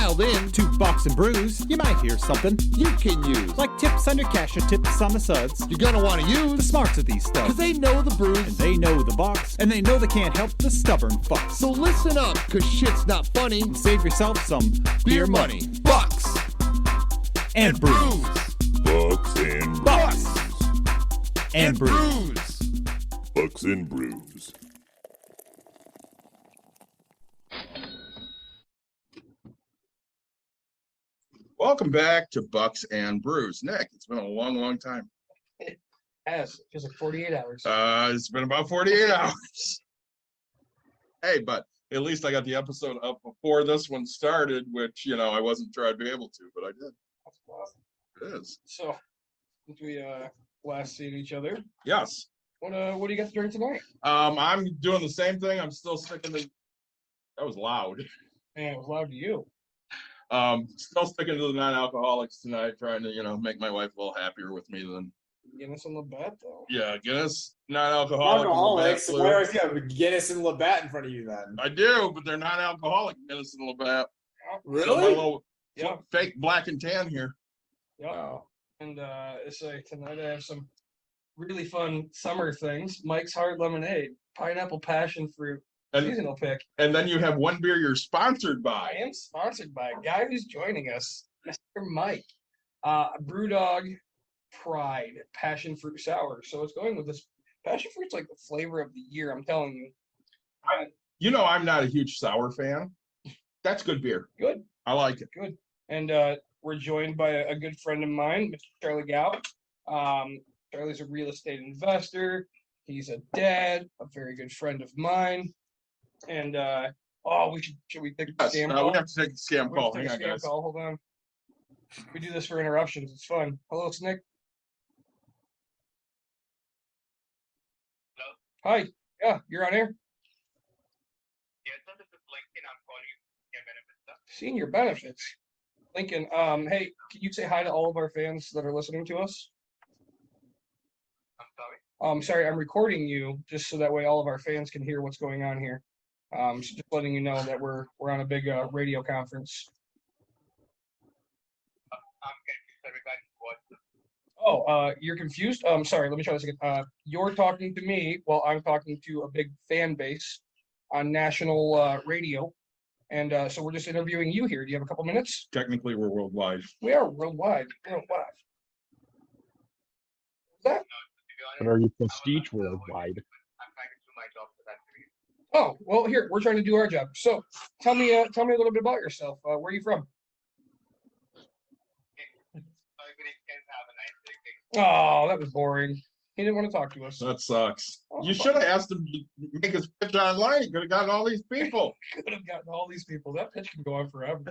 dialed in to Box and Brews, you might hear something you can use. like tips on your cash or tips on the suds. You're gonna want to The use, smarts of these stuff. because they know the brews. And they know the box, and they know they can't help the stubborn fucks. So listen up, because shit's not funny. And save yourself some beer money. Bucks And brews. Bucks and Bucks and brews. brews. Bucks and Brews. Welcome back to Bucks and Brews. Nick, it's been a long time. Yes, it feels like 48 hours. It's been about 48 hours. Hey, but at least I got the episode up before this one started, which, I wasn't sure I'd be able to, but I did. That's awesome. It is. So, since we last seen each other, Yes. what do you got to drink tonight? I'm doing the same thing. I'm still sticking to... That was loud. Man, it was loud to you. Still sticking to the non-alcoholics tonight, trying to, make my wife a little happier with me than... Guinness and Labatt, though. Yeah, Guinness, non-alcoholic. Alcoholics. Labatt Why always got Guinness and Labatt in front of you then? I do, but they're non-alcoholic Guinness and Labatt. Really? So my little Yeah. fake black and tan here. Yep. Oh. And it's like tonight I have some really fun summer things. Mike's Hard Lemonade, pineapple passion fruit, And, seasonal pick. and then you have one beer you're sponsored I by. am sponsored by a guy who's joining us, Mr. Mike. Brewdog Pride passion fruit sour. So it's going with this passion fruit's like the flavor of the year. I'm telling you. I'm not a huge sour fan. That's good beer. Good. I like it. Good. And we're joined by a good friend of mine, Mr. Charlie Kao. Charlie's a real estate investor. He's a dad, a very good friend of mine. And should we take a Yes, scam we call? have to take a scam We call. have to Hang take a on, scam guys. call. Hold on. We do this for interruptions. It's fun. Hello, Snick. Hello? Hi. Yeah, you're on air. Yes, sir, this is Lincoln. I'm calling you for your benefits, sir. Senior benefits. Lincoln, hey, can you say hi to all of our fans that are listening to us? I'm sorry. Sorry, I'm recording you just so that way all of our fans can hear what's going on here. So just letting you know that we're on a big radio conference. I'm confused, sir, regarding what? Oh, you're confused? Sorry, let me try this again. You're talking to me while I'm talking to a big fan base on national radio. And so we're just interviewing you here. Do you have a couple minutes? Technically, we're worldwide. We are worldwide. Worldwide. Is that? To be honest, But are you I was prestige on the worldwide? I'm trying to do my job, so that's the reason. Oh, well, here, we're trying to do our job. So tell me a little bit about yourself. Where are you from? So everybody can have a nice day. Oh, that was boring. He didn't want to talk to us. That sucks. Oh, You should have asked him to make his pitch online. He could have gotten all these people. Could have gotten all these people. That pitch can go on forever.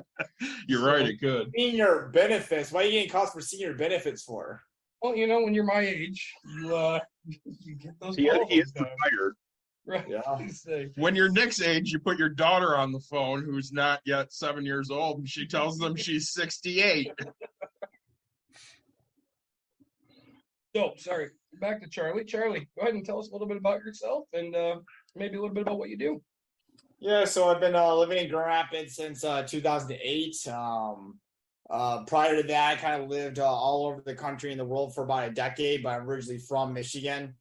You're right, it could. Senior benefits. What are you getting calls for senior benefits for? Well, when you're my age, you get those He calls. is all the time. retired. Right. Yeah. Say, When you're Nick's age, you put your daughter on the phone who's not yet 7 years old, and she tells them she's 68. So, sorry. Back to Charlie. Charlie, go ahead and tell us a little bit about yourself and maybe a little bit about what you do. Yeah, so I've been living in Grand Rapids since 2008. Prior to that, I kind of lived all over the country and the world for about a decade, but I'm originally from Michigan.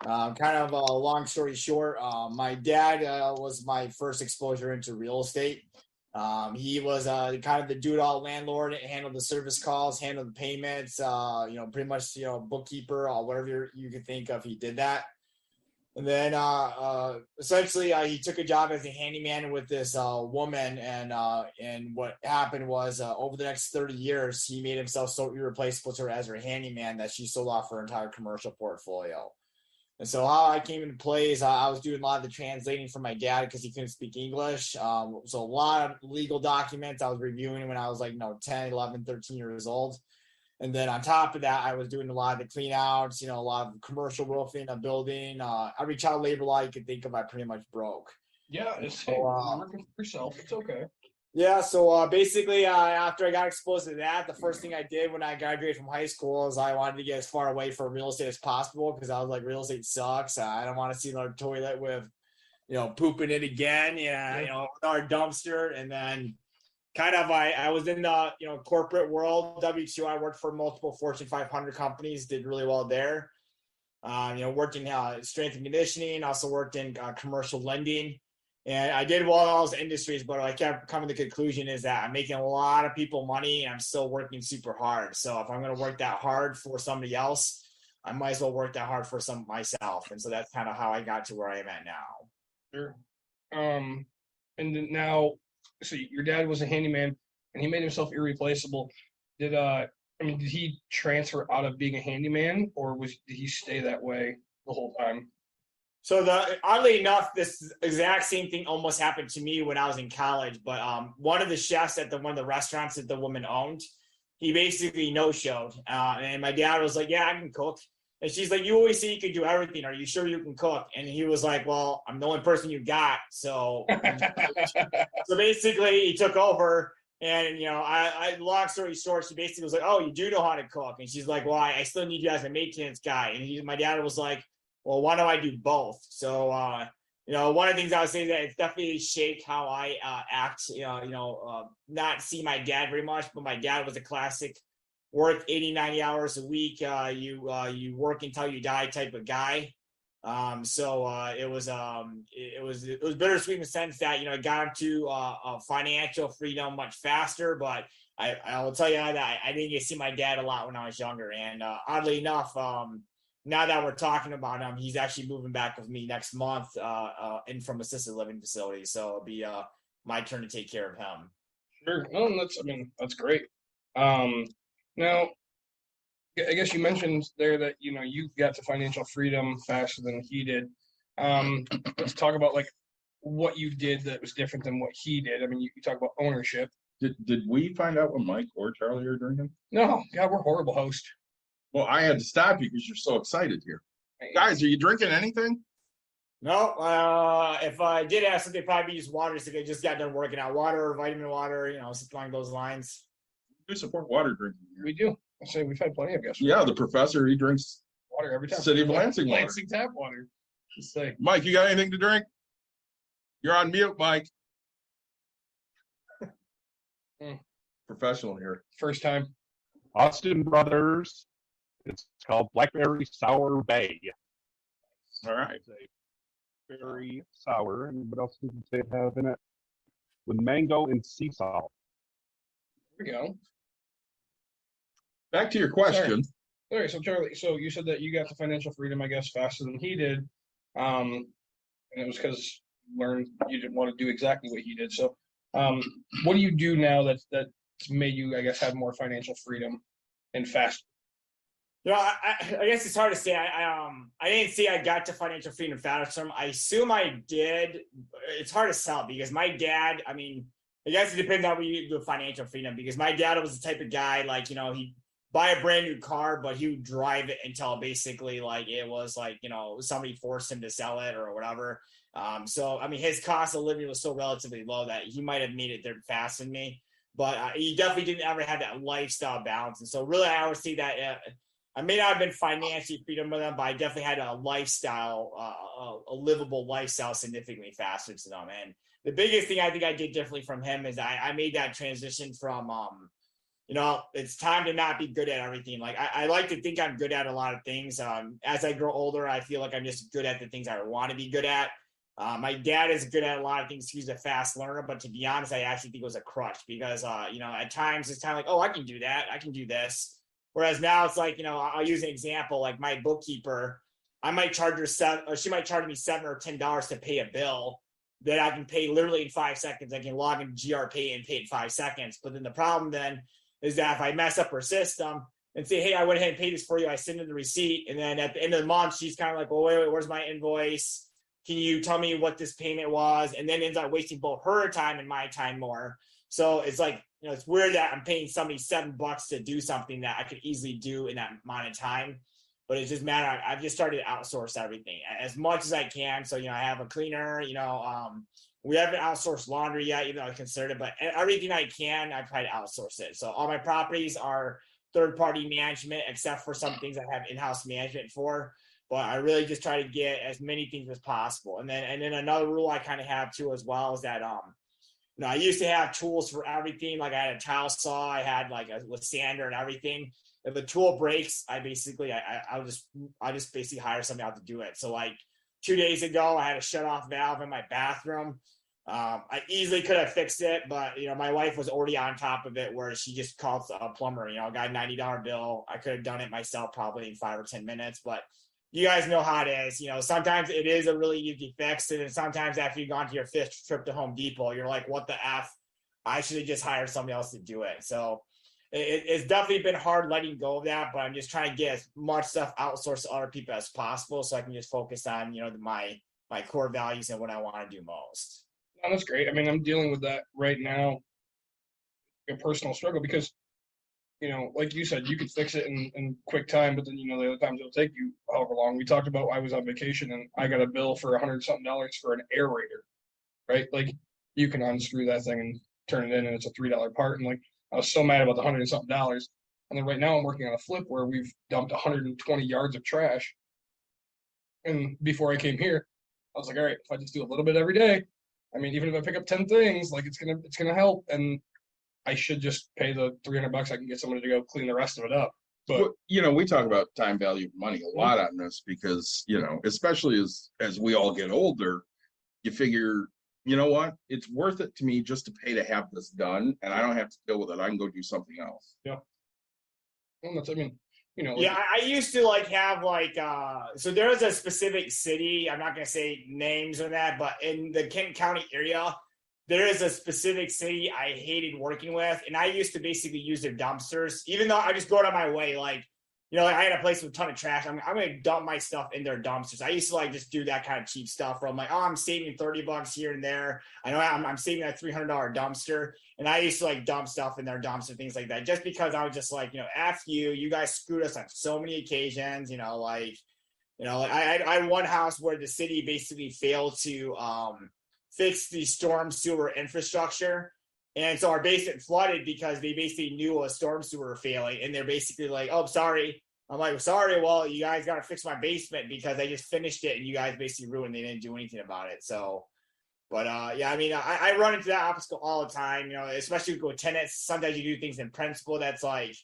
Kind of a long story short, my dad was my first exposure into real estate. He was kind of the do-it-all landlord, handled the service calls, handled the payments, pretty much, bookkeeper, or whatever you could think of, he did that. And then essentially he took a job as a handyman with this woman, and what happened was over the next 30 years, he made himself so irreplaceable to her as her handyman that she sold off her entire commercial portfolio. And so how I came into play is I was doing a lot of the translating for my dad because he couldn't speak English. So a lot of legal documents I was reviewing when I was 10, 11, 13 years old. And then on top of that, I was doing a lot of the clean outs, a lot of commercial roofing, a building, every child labor law you could think of, I pretty much broke. Yeah, it's So, you're working for yourself. It's okay. Yeah, so basically, after I got exposed to that, the first thing I did when I graduated from high school is I wanted to get as far away from real estate as possible because I was like, real estate sucks. I don't want to see our toilet with, poop in it again, our dumpster. And then I was in the corporate world, W2. I worked for multiple Fortune 500 companies, did really well there. Worked in strength and conditioning, also worked in commercial lending. And I did well in all those industries, but I kept coming to the conclusion is that I'm making a lot of people money and I'm still working super hard. So if I'm going to work that hard for somebody else, I might as well work that hard for myself. And so that's kind of how I got to where I am at now. Sure. And then now, so your dad was a handyman and he made himself irreplaceable. Did he transfer out of being a handyman, or did he stay that way the whole time? So oddly enough, this exact same thing almost happened to me when I was in college. But one of the chefs at one of the restaurants that the woman owned, he basically no-showed. And my dad was like, "Yeah, I can cook." And she's like, "You always say you can do everything. Are you sure you can cook?" And he was like, "Well, I'm the only person you got." So, so basically, he took over. And long story short, she basically was like, "Oh, you do know how to cook?" And she's like, "Well, I still need you as a maintenance guy." And my dad was like, "Well, why don't I do both?" So, one of the things I would say is that it's definitely shaped how I act. Not see my dad very much, but my dad was a classic work 80, 90 hours a week. You work until you die type of guy. It was bittersweet in the sense that, I got into financial freedom much faster, but I will tell you that I didn't get to see my dad a lot when I was younger. And oddly enough, now that we're talking about him, he's actually moving back with me next month in from assisted living facility. So it'll be my turn to take care of him. Sure. No, that's great. Now, I guess you mentioned there that you got to financial freedom faster than he did. Let's talk about like what you did that was different than what he did. I mean, you talk about ownership. Did we find out what Mike or Charlie are drinking? No, God, we're horrible hosts. Well, I had to stop you because you're so excited here. Guys, are you drinking anything? No, if I did have something, probably be just water. So I just got done working out. Water, vitamin water, something along those lines. We support water drinking here. We do. I say we've had plenty of guests. Yeah, the professor, he drinks water every time. City of Lansing water. Lansing tap water. Just say. Mike, you got anything to drink? You're on mute, Mike. Professional here. First time. Austin Brothers. It's called Blackberry Sour Bay. All right. It's very sour. And what else did you say it have in it? With mango and sea salt. There we go. Back to your question. All right, so Charlie, so you said that you got to financial freedom, I guess, faster than he did. And it was because you learned you didn't want to do exactly what he did. So what do you do now that's made you, I guess, have more financial freedom and faster? I guess it's hard to say. I didn't say I got to financial freedom faster. I assume I did. It's hard to tell because my dad, I guess it depends on what you do with financial freedom, because my dad was the type of guy, like, he'd buy a brand new car, but he would drive it until basically like it was like, somebody forced him to sell it or whatever. His cost of living was so relatively low that he might have made it there faster than me, but he definitely didn't ever have that lifestyle balance. And so really, I would say that I may not have been financially freedom with them, but I definitely had a lifestyle, a livable lifestyle significantly faster to them. And the biggest thing I think I did differently from him is I made that transition from, it's time to not be good at everything. Like I like to think I'm good at a lot of things. As I grow older, I feel like I'm just good at the things I want to be good at. My dad is good at a lot of things. He's a fast learner, but to be honest, I actually think it was a crutch because, at times it's kind of like, oh, I can do that. I can do this. Whereas now it's like, I'll use an example, like my bookkeeper, I might charge her she might charge me $7 or $10 to pay a bill that I can pay literally in 5 seconds. I can log into GRP and pay it in 5 seconds. But then the problem then is that if I mess up her system and say, hey, I went ahead and paid this for you, I send her the receipt. And then at the end of the month, she's kind of like, well, wait, where's my invoice? Can you tell me what this payment was? And then ends up wasting both her time and my time more. So it's like, it's weird that I'm paying somebody $7 to do something that I could easily do in that amount of time. But it's just matter. I've just started to outsource everything as much as I can. So, I have a cleaner, we haven't outsourced laundry yet, even though I considered it, but everything I can, I try to outsource it. So all my properties are third-party management, except for some things I have in-house management for. But I really just try to get as many things as possible. And then another rule I kind of have too as well is that I used to have tools for everything. Like I had a towel saw, I had like with sander and everything. If the tool breaks, I just basically hire somebody out to do it. So like 2 days ago, I had a shut off valve in my bathroom. I easily could have fixed it, but my wife was already on top of it where she just called a plumber, got a $90 bill. I could have done it myself probably in 5 or 10 minutes, but you guys know how it is. Sometimes it is a really easy fix. And then sometimes after you've gone to your 5th trip to Home Depot, you're like, what the F? I should have just hired somebody else to do it. So it's definitely been hard letting go of that, but I'm just trying to get as much stuff outsourced to other people as possible so I can just focus on, my core values and what I want to do most. No, that's great. I mean, I'm dealing with that right now, a personal struggle, because, like you said, you could fix it in quick time, but then, the other times it'll take you however long. We talked about I was on vacation and I got a bill for $100-something for an aerator, right? Like you can unscrew that thing and turn it in and it's a $3 part. And like, I was so mad about the $100-something. And then right now I'm working on a flip where we've dumped 120 yards of trash. And before I came here, I was like, all right, if I just do a little bit every day, I mean, even if I pick up 10 things, like it's gonna help. And I should just pay the $300. I can get somebody to go clean the rest of it up. But we talk about time value of money a lot on this because, especially as we all get older, you figure, you know what? It's worth it to me just to pay to have this done, and I don't have to deal with it. I can go do something else. Yeah. Well, that's, like, yeah, I used to have so there was a specific city, I'm not going to say names or that, but in the Kent County area, there is a specific city I hated working with, and I used to basically use their dumpsters, even though I just go out of my way, I had a place with a ton of trash. I'm going to dump my stuff in their dumpsters. I used to just do that kind of cheap stuff where I'm like, oh, I'm saving $30 here and there. I know I'm saving that $300 dumpster. And I used to dump stuff in their dumpster, things like that, just because I was just F you guys screwed us on so many occasions, I had one house where the city basically failed to fix the storm sewer infrastructure. And so our basement flooded because they basically knew a storm sewer were failing. And they're basically like, oh, sorry. I'm like, sorry, well, you guys got to fix my basement because I just finished it and you guys basically ruined it. They didn't do anything about it. So, but yeah, I mean, I run into that obstacle all the time, especially with tenants. Sometimes you do things in principle that's like,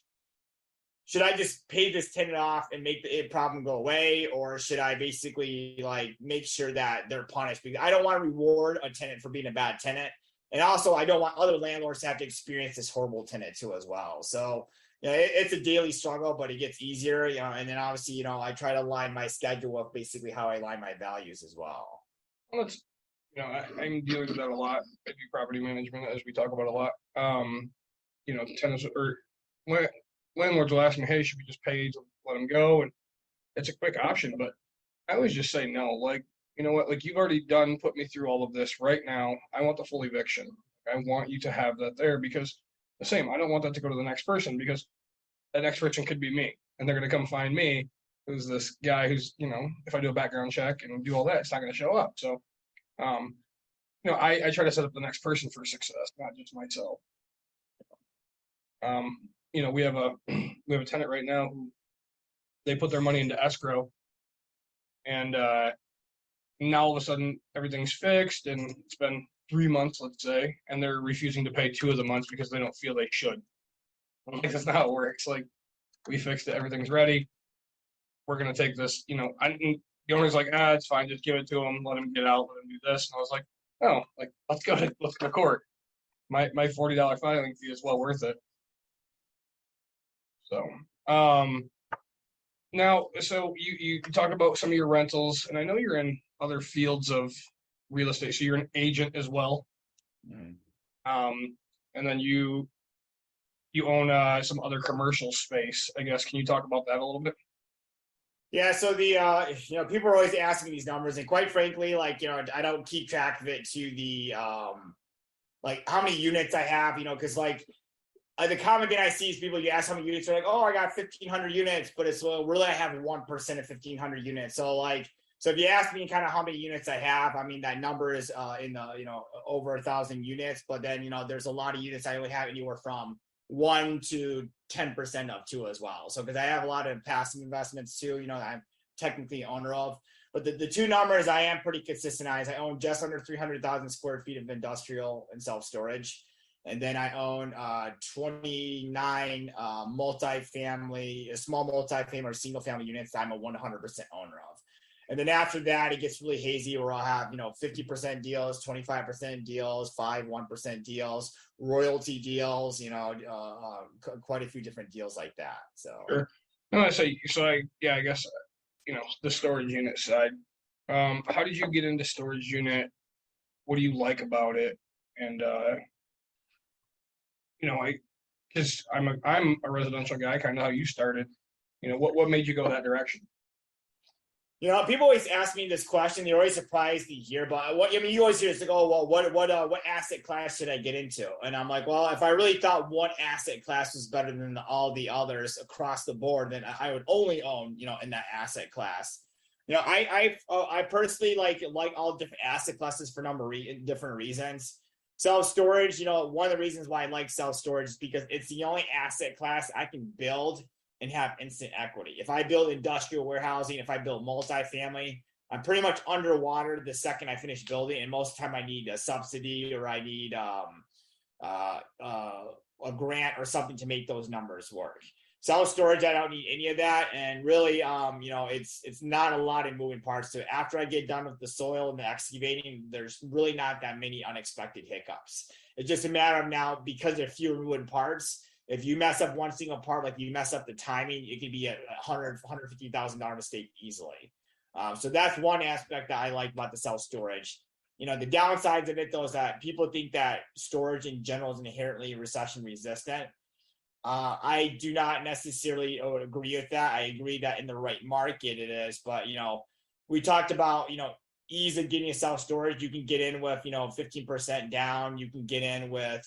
should I just pay this tenant off and make the problem go away? Or should I basically make sure that they're punished? Because I don't want to reward a tenant for being a bad tenant. And also, I don't want other landlords to have to experience this horrible tenant too as well. So, it's a daily struggle, but it gets easier, and then obviously, I try to align my schedule with basically how I align my values as well. Well, it's, I'm dealing with that a lot. I do property management, as we talk about a lot. Tenants or landlords will ask me, hey, should we just pay to let them go? And it's a quick option, but I always just say no. You know what, you've already put me through all of this. Right now, I want the full eviction. I want you to have that there because the same, I don't want that to go to the next person because that next person could be me. And they're going to come find me, who's this guy who's, if I do a background check and do all that, it's not going to show up. So, I try to set up the next person for success, not just myself. We have a tenant right now who they put their money into escrow and, now all of a sudden everything's fixed and it's been 3 months, let's say, and they're refusing to pay 2 of the months because they don't feel they should. That's not how it works. We fixed it, everything's ready. We're gonna take this, the owner's like, it's fine, just give it to him, let him get out, let him do this. And I was like, oh, let's go to court. My $40 filing fee is well worth it. So now, so you talk about some of your rentals, and I know you're in other fields of real estate. So you're an agent as well. And then you own some other commercial space, I guess. Can you talk about that a little bit? Yeah, so the people are always asking these numbers, and quite frankly, I don't keep track of it to the how many units I have, because the common thing I see is people, you ask how many units, they're like, oh, I got 1,500 units, but it's really I have 1% of 1,500 units. So if you ask me kind of how many units I have, I mean, that number is in the, over 1,000 units, but then, there's a lot of units I only have anywhere from 1 to 10% of too as well. So, because I have a lot of passive investments too, I'm technically owner of. But the two numbers I am pretty consistent on is I own just under 300,000 square feet of industrial and self-storage. And then I own 29 multifamily, small multifamily or single family units that I'm a 100% owner of. And then after that, it gets really hazy where I'll have, 50% deals, 25% deals, 1% deals, royalty deals, quite a few different deals like that. So, Sure. No, I guess, the storage unit side. How did you get into storage unit? What do you like about it? And, because I'm a residential guy, kind of how you started. What made you go that direction? People always ask me this question. They're always surprised to hear, but you always hear it's like, oh, well, what asset class should I get into? And I'm like, well, if I really thought one asset class was better than all the others across the board, then I would only own, in that asset class. I personally like all different asset classes for different reasons. Self-storage, one of the reasons why I like self-storage is because it's the only asset class I can build and have instant equity. If I build industrial warehousing, if I build multifamily, I'm pretty much underwater the second I finish building. And most of the time I need a subsidy or I need a grant or something to make those numbers work. Self-storage, I don't need any of that. And really, it's not a lot of moving parts to it. After I get done with the soil and the excavating, there's really not that many unexpected hiccups. It's just a matter of now, because there are fewer moving parts, if you mess up one single part, like you mess up the timing, it could be a $150,000 mistake easily. So that's one aspect that I like about the self-storage. The downsides of it, though, is that people think that storage in general is inherently recession resistant. I do not necessarily agree with that. I agree that in the right market it is, but we talked about ease of getting self-storage. You can get in with 15% down. You can get in with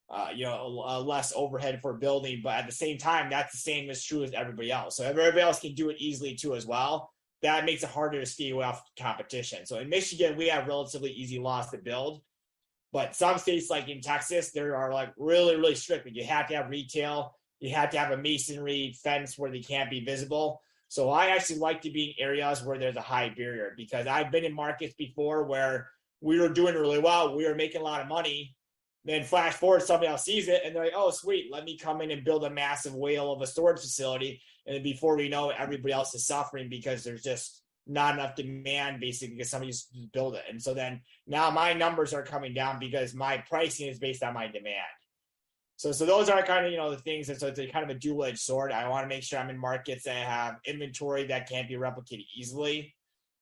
less overhead for building, but at the same time, that's the same as true as everybody else. So everybody else can do it easily too as well. That makes it harder to stay away off competition. So in Michigan, we have relatively easy laws to build, but some states like in Texas, there are like really, really strict. You have to have retail. You have to have a masonry fence where they can't be visible. So I actually like to be in areas where there's a high barrier, because I've been in markets before where we were doing really well. We were making a lot of money. Then flash forward, somebody else sees it and they're like, oh, sweet, let me come in and build a massive whale of a storage facility. And then before we know it, everybody else is suffering because there's just not enough demand, basically, because somebody just built it. And so then now my numbers are coming down because my pricing is based on my demand. So those are kind of, the things. And so it's kind of a dual-edged sword. I want to make sure I'm in markets that have inventory that can't be replicated easily.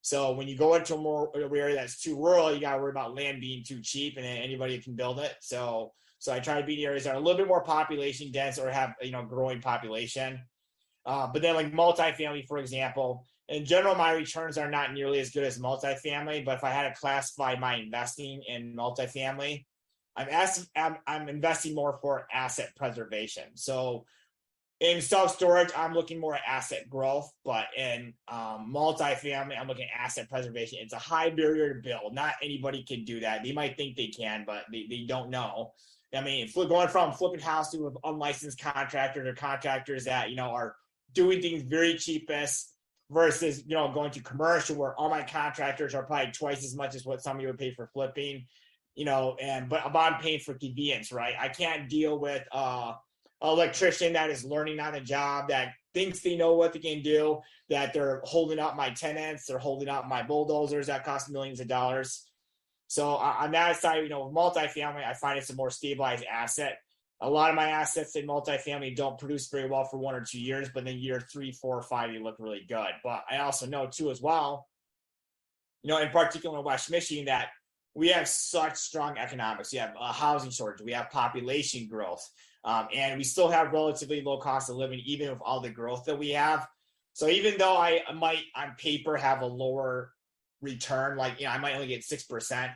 So when you go into a more area that's too rural, you got to worry about land being too cheap and anybody can build it. So I try to be in areas that are a little bit more population dense or have, growing population. But then like multifamily, for example, in general, my returns are not nearly as good as multifamily. But if I had to classify my investing in multifamily, I'm investing more for asset preservation. So in self-storage, I'm looking more at asset growth, but in multifamily, I'm looking at asset preservation. It's a high barrier to build. Not anybody can do that. They might think they can, but they don't know. I mean, going from flipping houses with unlicensed contractors or contractors that, are doing things very cheapest versus, going to commercial where all my contractors are probably twice as much as what some of you would pay for flipping, but I'm paying for convenience, right? I can't deal with, electrician that is learning on the job, that thinks they know what they can do, that they're holding up my tenants, they're holding up my bulldozers that cost millions of dollars. So on that side, with multifamily, I find it's a more stabilized asset. A lot of my assets in multifamily don't produce very well for 1 or 2 years, but then year 3, 4, or 5, they look really good. But I also know too as well, in particular in West Michigan, that we have such strong economics. We have a housing shortage, we have population growth. And we still have relatively low cost of living, even with all the growth that we have. So even though I might on paper have a lower return, like, I might only get 6%,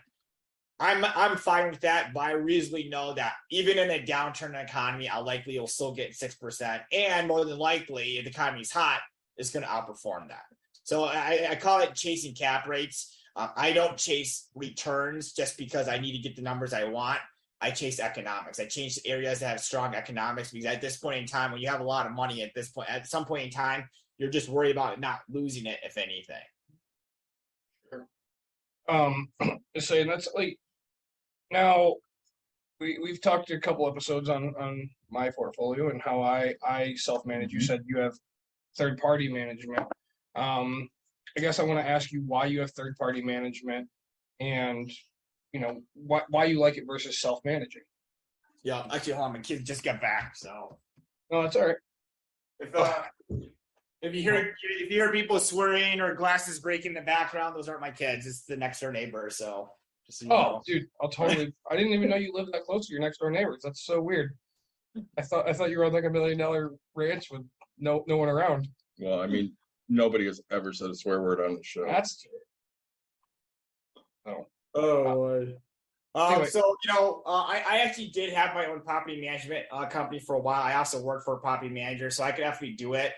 I'm fine with that. But I reasonably know that even in a downturn in the economy, I likely will still get 6%. And more than likely, if the economy is hot, it's going to outperform that. So I call it chasing cap rates. I don't chase returns just because I need to get the numbers I want. I chase economics. I chase areas that have strong economics, because at this point in time, when you have a lot of money at some point in time, You're just worried about not losing it, if anything. Just saying that's like now we've talked a couple episodes on my portfolio and how I self-manage. You said you have third-party management. I guess I want to ask you why you have third-party management and why you like it versus self-managing. Yeah, actually, hold on, my kids just got back, so No, that's all right. If you hear people swearing or glasses breaking in the background, those aren't my kids. It's the next door neighbor. So, just so you know. Dude, I didn't even know you lived that close to your next door neighbors. That's so weird. I thought you were on like $1 million ranch with no one around. Well, I mean, nobody has ever said a swear word on the show. That's true. Lord. Anyway. So I actually did have my own property management company for a while. I also worked for a property manager, so I could definitely do it.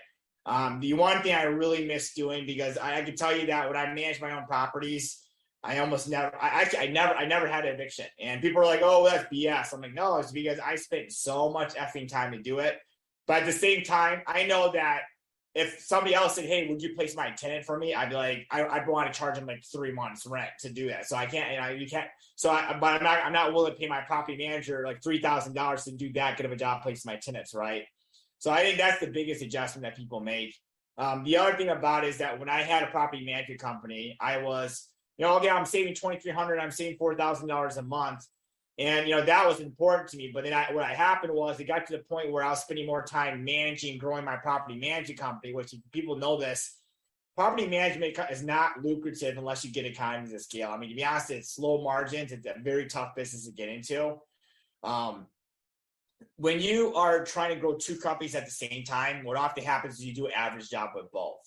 The one thing I really miss doing, because I can tell you that when I manage my own properties, I never had an eviction. And people are like, "Oh, that's BS." I'm like, "No, it's because I spent so much effing time to do it." But at the same time, I know that if somebody else said, "Hey, would you place my tenant for me?" I'd be like, I'd want to charge them like 3 months rent to do that. So I can't, you can't. So but I'm not willing to pay my property manager like $3,000 to do that good of a job placing my tenants, right? So I think that's the biggest adjustment that people make. The other thing about it is that when I had a property management company, I was, okay, I'm saving $2,300, I'm saving $4,000 a month. And, that was important to me. But then what happened was it got to the point where I was spending more time managing, growing my property management company, which people know this. Property management is not lucrative unless you get economies of scale. I mean, to be honest, it's low margins. It's a very tough business to get into. When you are trying to grow 2 companies at the same time, what often happens is you do an average job with both.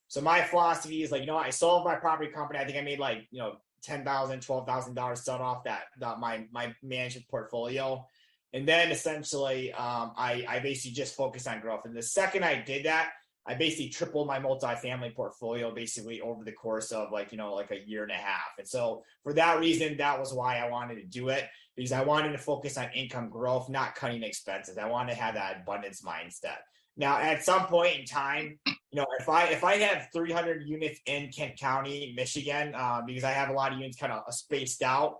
So my philosophy is like, I sold my property company. I think I made like, $10,000, $12,000 selling off that my management portfolio. And then essentially I basically just focused on growth. And the second I did that, I basically tripled my multifamily portfolio basically over the course of like a year and a half. And so for that reason, that was why I wanted to do it, because I wanted to focus on income growth, not cutting expenses. I wanted to have that abundance mindset. Now, at some point in time, if I have 300 units in Kent County, Michigan, because I have a lot of units kind of spaced out,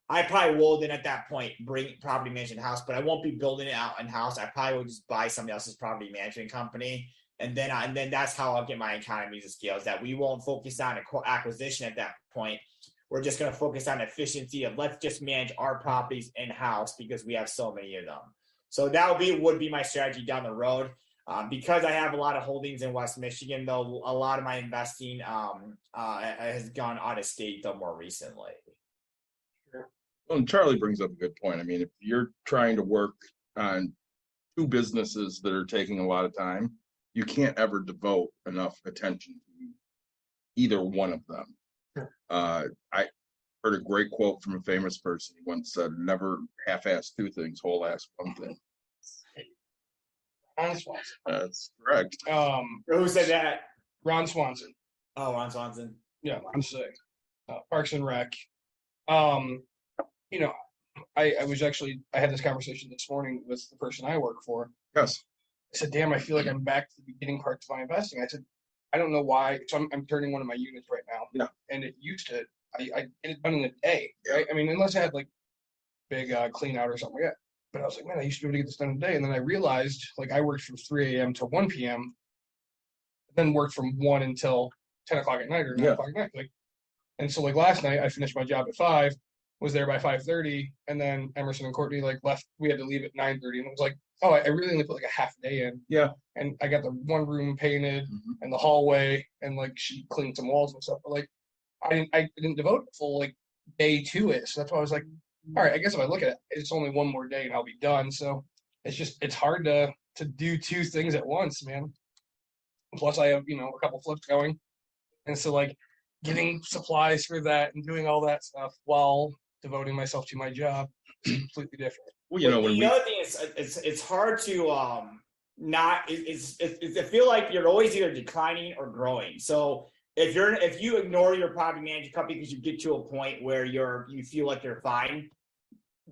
I probably will then at that point bring property management house, but I won't be building it out in house. I probably will just buy somebody else's property management company. And then that's how I'll get my economies of scale, is that we won't focus on acquisition at that point. We're just going to focus on efficiency of let's just manage our properties in-house because we have so many of them. So that would be my strategy down the road. Because I have a lot of holdings in West Michigan, though, a lot of my investing has gone out of state, though, more recently. Well, and Charlie brings up a good point. I mean, if you're trying to work on 2 businesses that are taking a lot of time, you can't ever devote enough attention to either one of them. Sure. I heard a great quote from a famous person. He once said, "Never half-ass 2 things, whole-ass 1 thing." Ron Swanson. That's correct. Who said that? Ron Swanson. Oh, Ron Swanson. Yeah, I'm sick. Parks and Rec. I had this conversation this morning with the person I work for. Yes. I said, "Damn, I feel like I'm back to the beginning parts of my investing." I said, "I don't know why." So I'm turning one of my units right now. Yeah. And it used to, I get it done in a day, right? I mean, unless I had like big clean out or something like that. But I was like, man, I used to be able to get this done in a day. And then I realized, like, I worked from 3 a.m. to 1 p.m., then worked from 1 until 10 o'clock at night or 9 o'clock at night. Like, and so, like, last night, I finished my job at 5, was there by 5:30, and then Emerson and Courtney, like, left. We had to leave at 9:30. And it was like, oh, I really only put, like, a half a day in. Yeah. And I got the one room painted and the hallway, and, like, she cleaned some walls and stuff. But, like, I didn't devote a full, like, day to it. So that's why I was like, all right, I guess if I look at it, it's only one more day and I'll be done. So it's hard to do 2 things at once, man. Plus I have, a couple flips going. And so like getting supplies for that and doing all that stuff while devoting myself to my job is completely different. Well, the other thing is it's hard to I feel like you're always either declining or growing. So if you ignore your property management company because you get to a point where you feel like you're fine,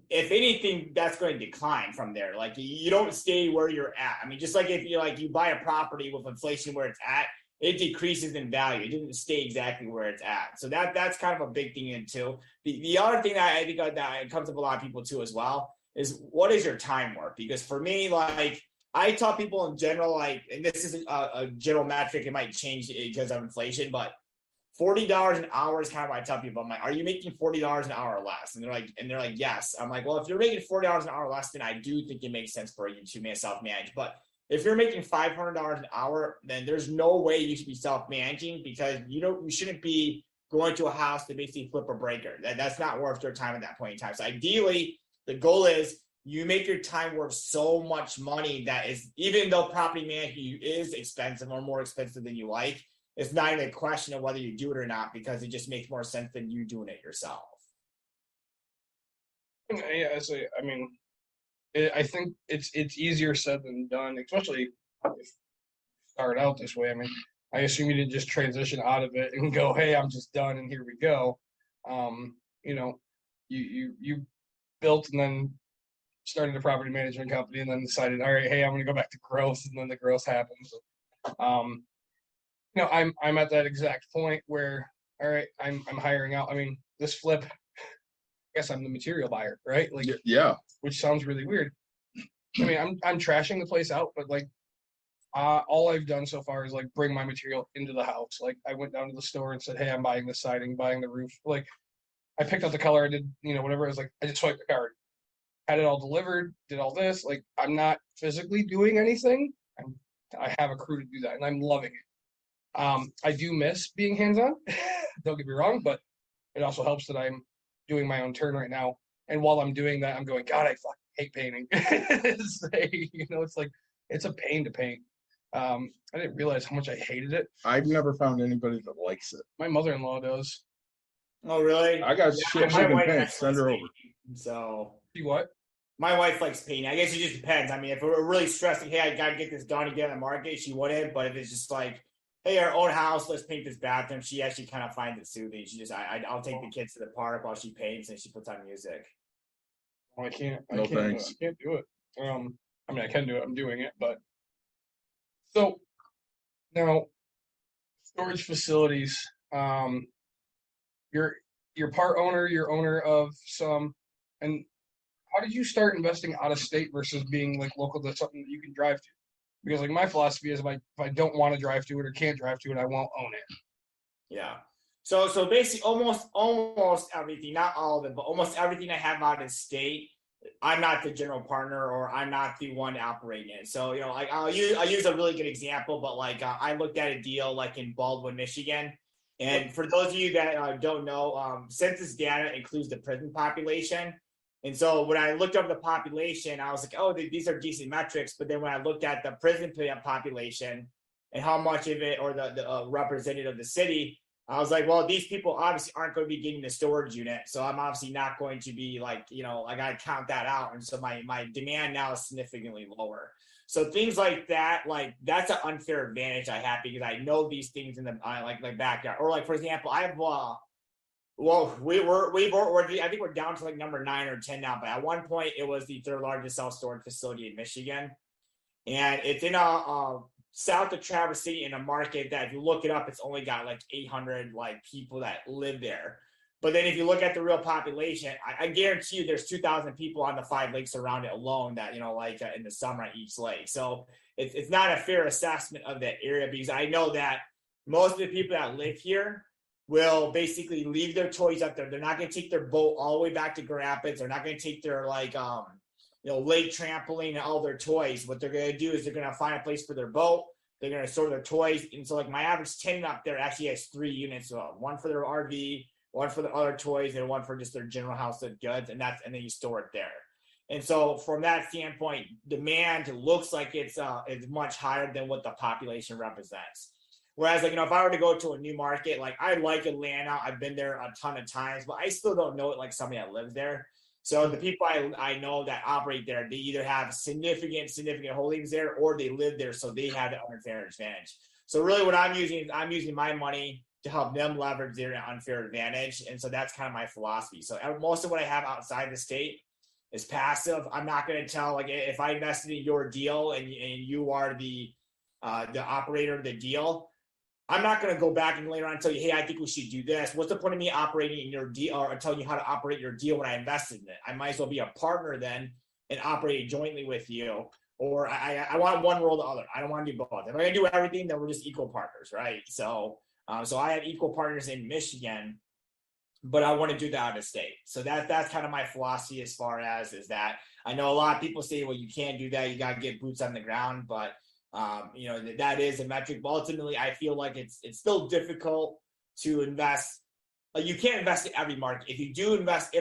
if anything, that's going to decline from there. Like you don't stay where you're at. I mean, just like if you buy a property with inflation where it's at, it decreases in value. It doesn't stay exactly where it's at. So that's kind of a big thing in too. The other thing that I think that it comes up a lot of people too as well is what is your time worth? Because for me, like I tell people in general, like, and this is a general metric, it might change because of inflation, but $40 an hour is kind of what I tell people. I'm like, are you making $40 an hour or less? And they're like, yes. I'm like, well, if you're making $40 an hour or less, then I do think it makes sense for you to self-manage. But if you're making $500 an hour, then there's no way you should be self-managing because you shouldn't be going to a house to basically flip a breaker. That's not worth your time at that point in time. So ideally, the goal is you make your time worth so much money that is, even though property management is expensive or more expensive than you like, it's not even a question of whether you do it or not because it just makes more sense than you doing it yourself. Yeah, I mean, I think it's easier said than done, especially if you start out this way. I mean, I assume you didn't just transition out of it and go, "Hey, I'm just done, and here we go." You know, you built and then started a property management company, and then decided, "All right, hey, I'm going to go back to growth," and then the growth happens. You know, I'm at that exact point where, all right, I'm hiring out. I mean, this flip, I guess I'm the material buyer, right? Like, Yeah. which sounds really weird. I mean, I'm trashing the place out, but like, all I've done so far is like bring my material into the house. Like, I went down to the store and said, "Hey, I'm buying the siding, buying the roof." Like, I picked out the color, I did, whatever. I was like, I just swiped the card, had it all delivered, did all this. Like, I'm not physically doing anything. I have a crew to do that, and I'm loving it. I do miss being hands-on. Don't get me wrong, but it also helps that I'm doing my own turn right now. And while I'm doing that, I'm going, God, I fucking hate painting. It's like, it's a pain to paint. I didn't realize how much I hated it. I've never found anybody that likes it. My mother-in-law does. Oh, really? I got shit she can paint. Send her over. So. See what? My wife likes painting. I guess it just depends. I mean, if we're really stressing, hey, I got to get this done to get on the market, she wouldn't. But if it's just like, hey, our own house, let's paint this bathroom, she actually kind of finds it soothing. She just, I'll take the kids to the park while she paints and she puts on music. I can't. No thanks. I can't do it. I mean, I can do it. I'm doing it, but so now storage facilities. You're part owner. You're owner of some, and how did you start investing out of state versus being like local to something that you can drive to? Because like my philosophy is if I don't want to drive to it or can't drive to it, I won't own it. Yeah. So basically almost everything, not all of it, but almost everything I have out of state, I'm not the general partner or I'm not the one operating it. So, like I'll use a really good example, but like I looked at a deal like in Baldwin, Michigan. And for those of you that don't know, census data includes the prison population. And so when I looked up the population, I was like, oh, these are decent metrics. But then when I looked at the prison population and how much of it or the representative of the city, I was like, well, these people obviously aren't going to be getting the storage unit. So I'm obviously not going to be like, I got to count that out. And so my demand now is significantly lower. So things like that, like that's an unfair advantage I have because I know these things in the like backyard. Or like, for example, I have well, I think we're down to like number 9 or 10 now, but at one point it was the third largest self-storage facility in Michigan. And it's in south of Traverse City in a market that if you look it up, it's only got like 800 like people that live there. But then if you look at the real population, I guarantee you there's 2,000 people on the 5 lakes around it alone that, in the summer at each lake. So it's not a fair assessment of that area because I know that most of the people that live here will basically leave their toys up there. They're not going to take their boat all the way back to Grand Rapids. They're not going to take their lake trampoline and all their toys. What they're going to do is they're going to find a place for their boat. They're going to store their toys. And so like my average tenant up there actually has 3 units. So one for their RV, one for the other toys, and one for just their general household goods. And then you store it there. And so from that standpoint, demand looks like it's much higher than what the population represents. Whereas, like, if I were to go to a new market, like I like Atlanta, I've been there a ton of times, but I still don't know it like somebody that lives there. So the people I know that operate there, they either have significant holdings there or they live there, so they have the unfair advantage. So really what I'm using is I'm using my money to help them leverage their unfair advantage. And so that's kind of my philosophy. So most of what I have outside the state is passive. I'm not going to tell, like, if I invested in your deal and you are the operator of the deal, I'm not going to go back and later on tell you, hey, I think we should do this. What's the point of me operating in your deal or telling you how to operate your deal when I invested in it? I might as well be a partner then and operate jointly with you. Or I want one role or the other. I don't want to do both. If I'm going to do everything, then we're just equal partners, right? So I have equal partners in Michigan, but I want to do that out of state. So that's kind of my philosophy as far as is that. I know a lot of people say, well, you can't do that. You got to get boots on the ground, but that is a metric. But ultimately, I feel like it's still difficult to invest. Like, you can't invest in every market. If you do invest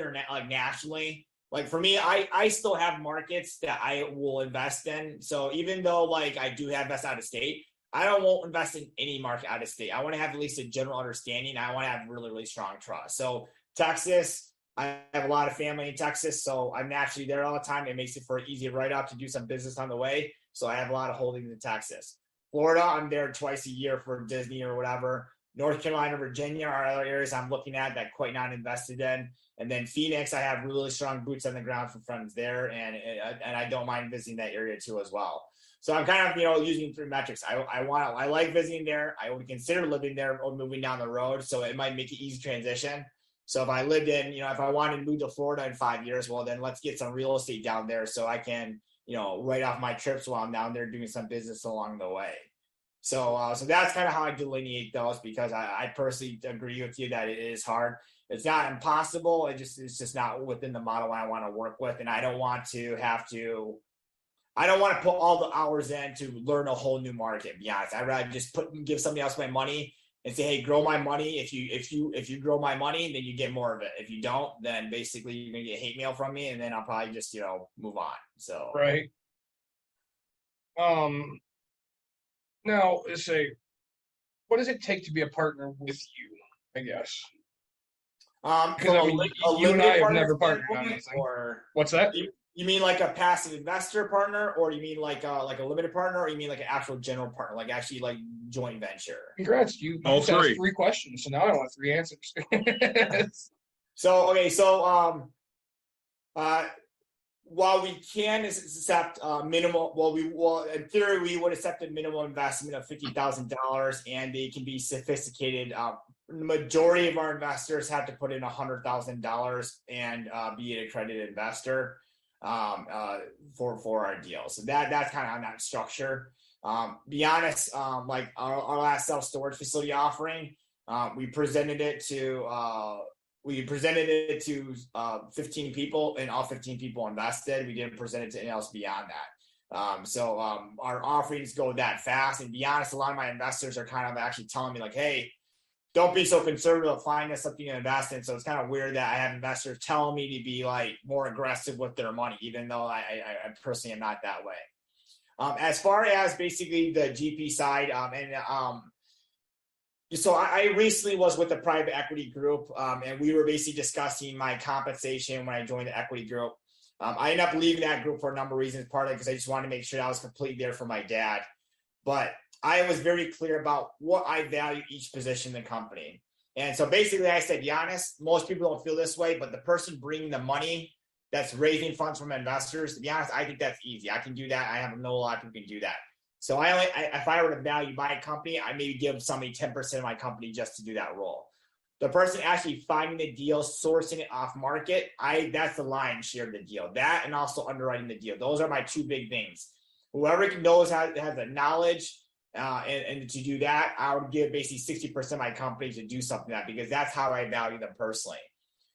nationally, like for me, I still have markets that I will invest in. So even though like I do have invest out of state, I won't invest in any market out of state. I want to have at least a general understanding. I want to have really, really strong trust. So Texas, I have a lot of family in Texas, so I'm naturally there all the time. It makes it for an easy write-off to do some business on the way. So I have a lot of holdings in Texas. Florida, I'm there twice a year for Disney or whatever. North Carolina, Virginia are other areas I'm looking at that quite not invested in. And then Phoenix, I have really strong boots on the ground from friends there, and I don't mind visiting that area too as well. So I'm kind of using 3 metrics. I like visiting there. I would consider living there or moving down the road, so it might make it easy transition. So if I lived in, if I wanted to move to Florida in 5 years, well then let's get some real estate down there so I can write off my trips while I'm down there doing some business along the way. So that's kind of how I delineate those, because I personally agree with you that it is hard. It's not impossible. It's just not within the model I want to work with. And I don't want to put all the hours in to learn a whole new market, to be honest. I'd rather just give somebody else my money and say, hey, grow my money. If you grow my money, then you get more of it. If you don't, then basically you're gonna get hate mail from me, and then I'll probably just move on. So right. Now let's say, what does it take to be a partner with you? I guess. Because you and I have never partnered on anything. Or what's that? You mean like a passive investor partner, or you mean like a limited partner, or you mean like an actual general partner, like actually like joint venture? Congrats, you just asked 3 questions, so now I want 3 answers. So while we can accept minimal, in theory we would accept a minimal investment of $50,000, and they can be sophisticated. The majority of our investors have to put in $100,000 and be an accredited investor for our deal. So that's kind of on that structure. Be honest, like our last self-storage facility offering, we presented it to 15 people, and all 15 people invested. We didn't present it to anyone else beyond that. So our offerings go that fast. And be honest, a lot of my investors are kind of actually telling me like, hey, don't be so conservative, find us something to invest in. So it's kind of weird that I have investors telling me to be like more aggressive with their money, even though I personally am not that way. As far as basically the GP side, so I recently was with a private equity group, and we were basically discussing my compensation when I joined the equity group. I ended up leaving that group for a number of reasons, partly because I just wanted to make sure I was completely there for my dad. But I was very clear about what I value each position in the company. And so basically I said, Giannis, most people don't feel this way, but the person bringing the money that's raising funds from investors, to be honest, I think that's easy. I can do that. I know a lot of people can do that. So if I were to value my company, I maybe give somebody 10% of my company just to do that role. The person actually finding the deal, sourcing it off market, that's the lion's share of the deal. That and also underwriting the deal. Those are my 2 big things. Whoever knows has the knowledge and to do that, I would give basically 60% of my company to do something like that, because that's how I value them personally.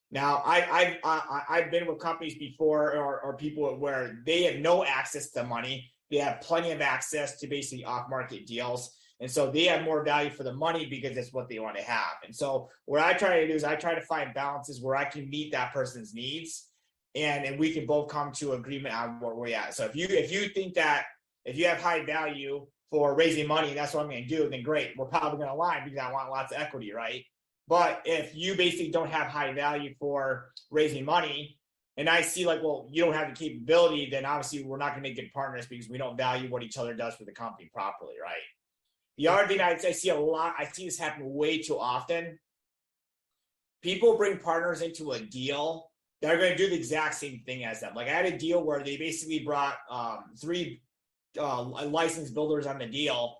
Now, I've been with companies before or people where they have no access to money. They have plenty of access to basically off-market deals. And so they have more value for the money because it's what they want to have. And so what I try to do is I try to find balances where I can meet that person's needs, and we can both come to agreement on where we're at. So if you think that if you have high value for raising money, and that's what I'm going to do, then great. We're probably going to align because I want lots of equity, right? But if you basically don't have high value for raising money, and I see like, well, you don't have the capability, then obviously we're not going to make good partners because we don't value what each other does for the company properly, right? The other thing I see a lot, I see this happen way too often. People bring partners into a deal that are going to do the exact same thing as them. Like I had a deal where they basically brought 3 licensed builders on the deal.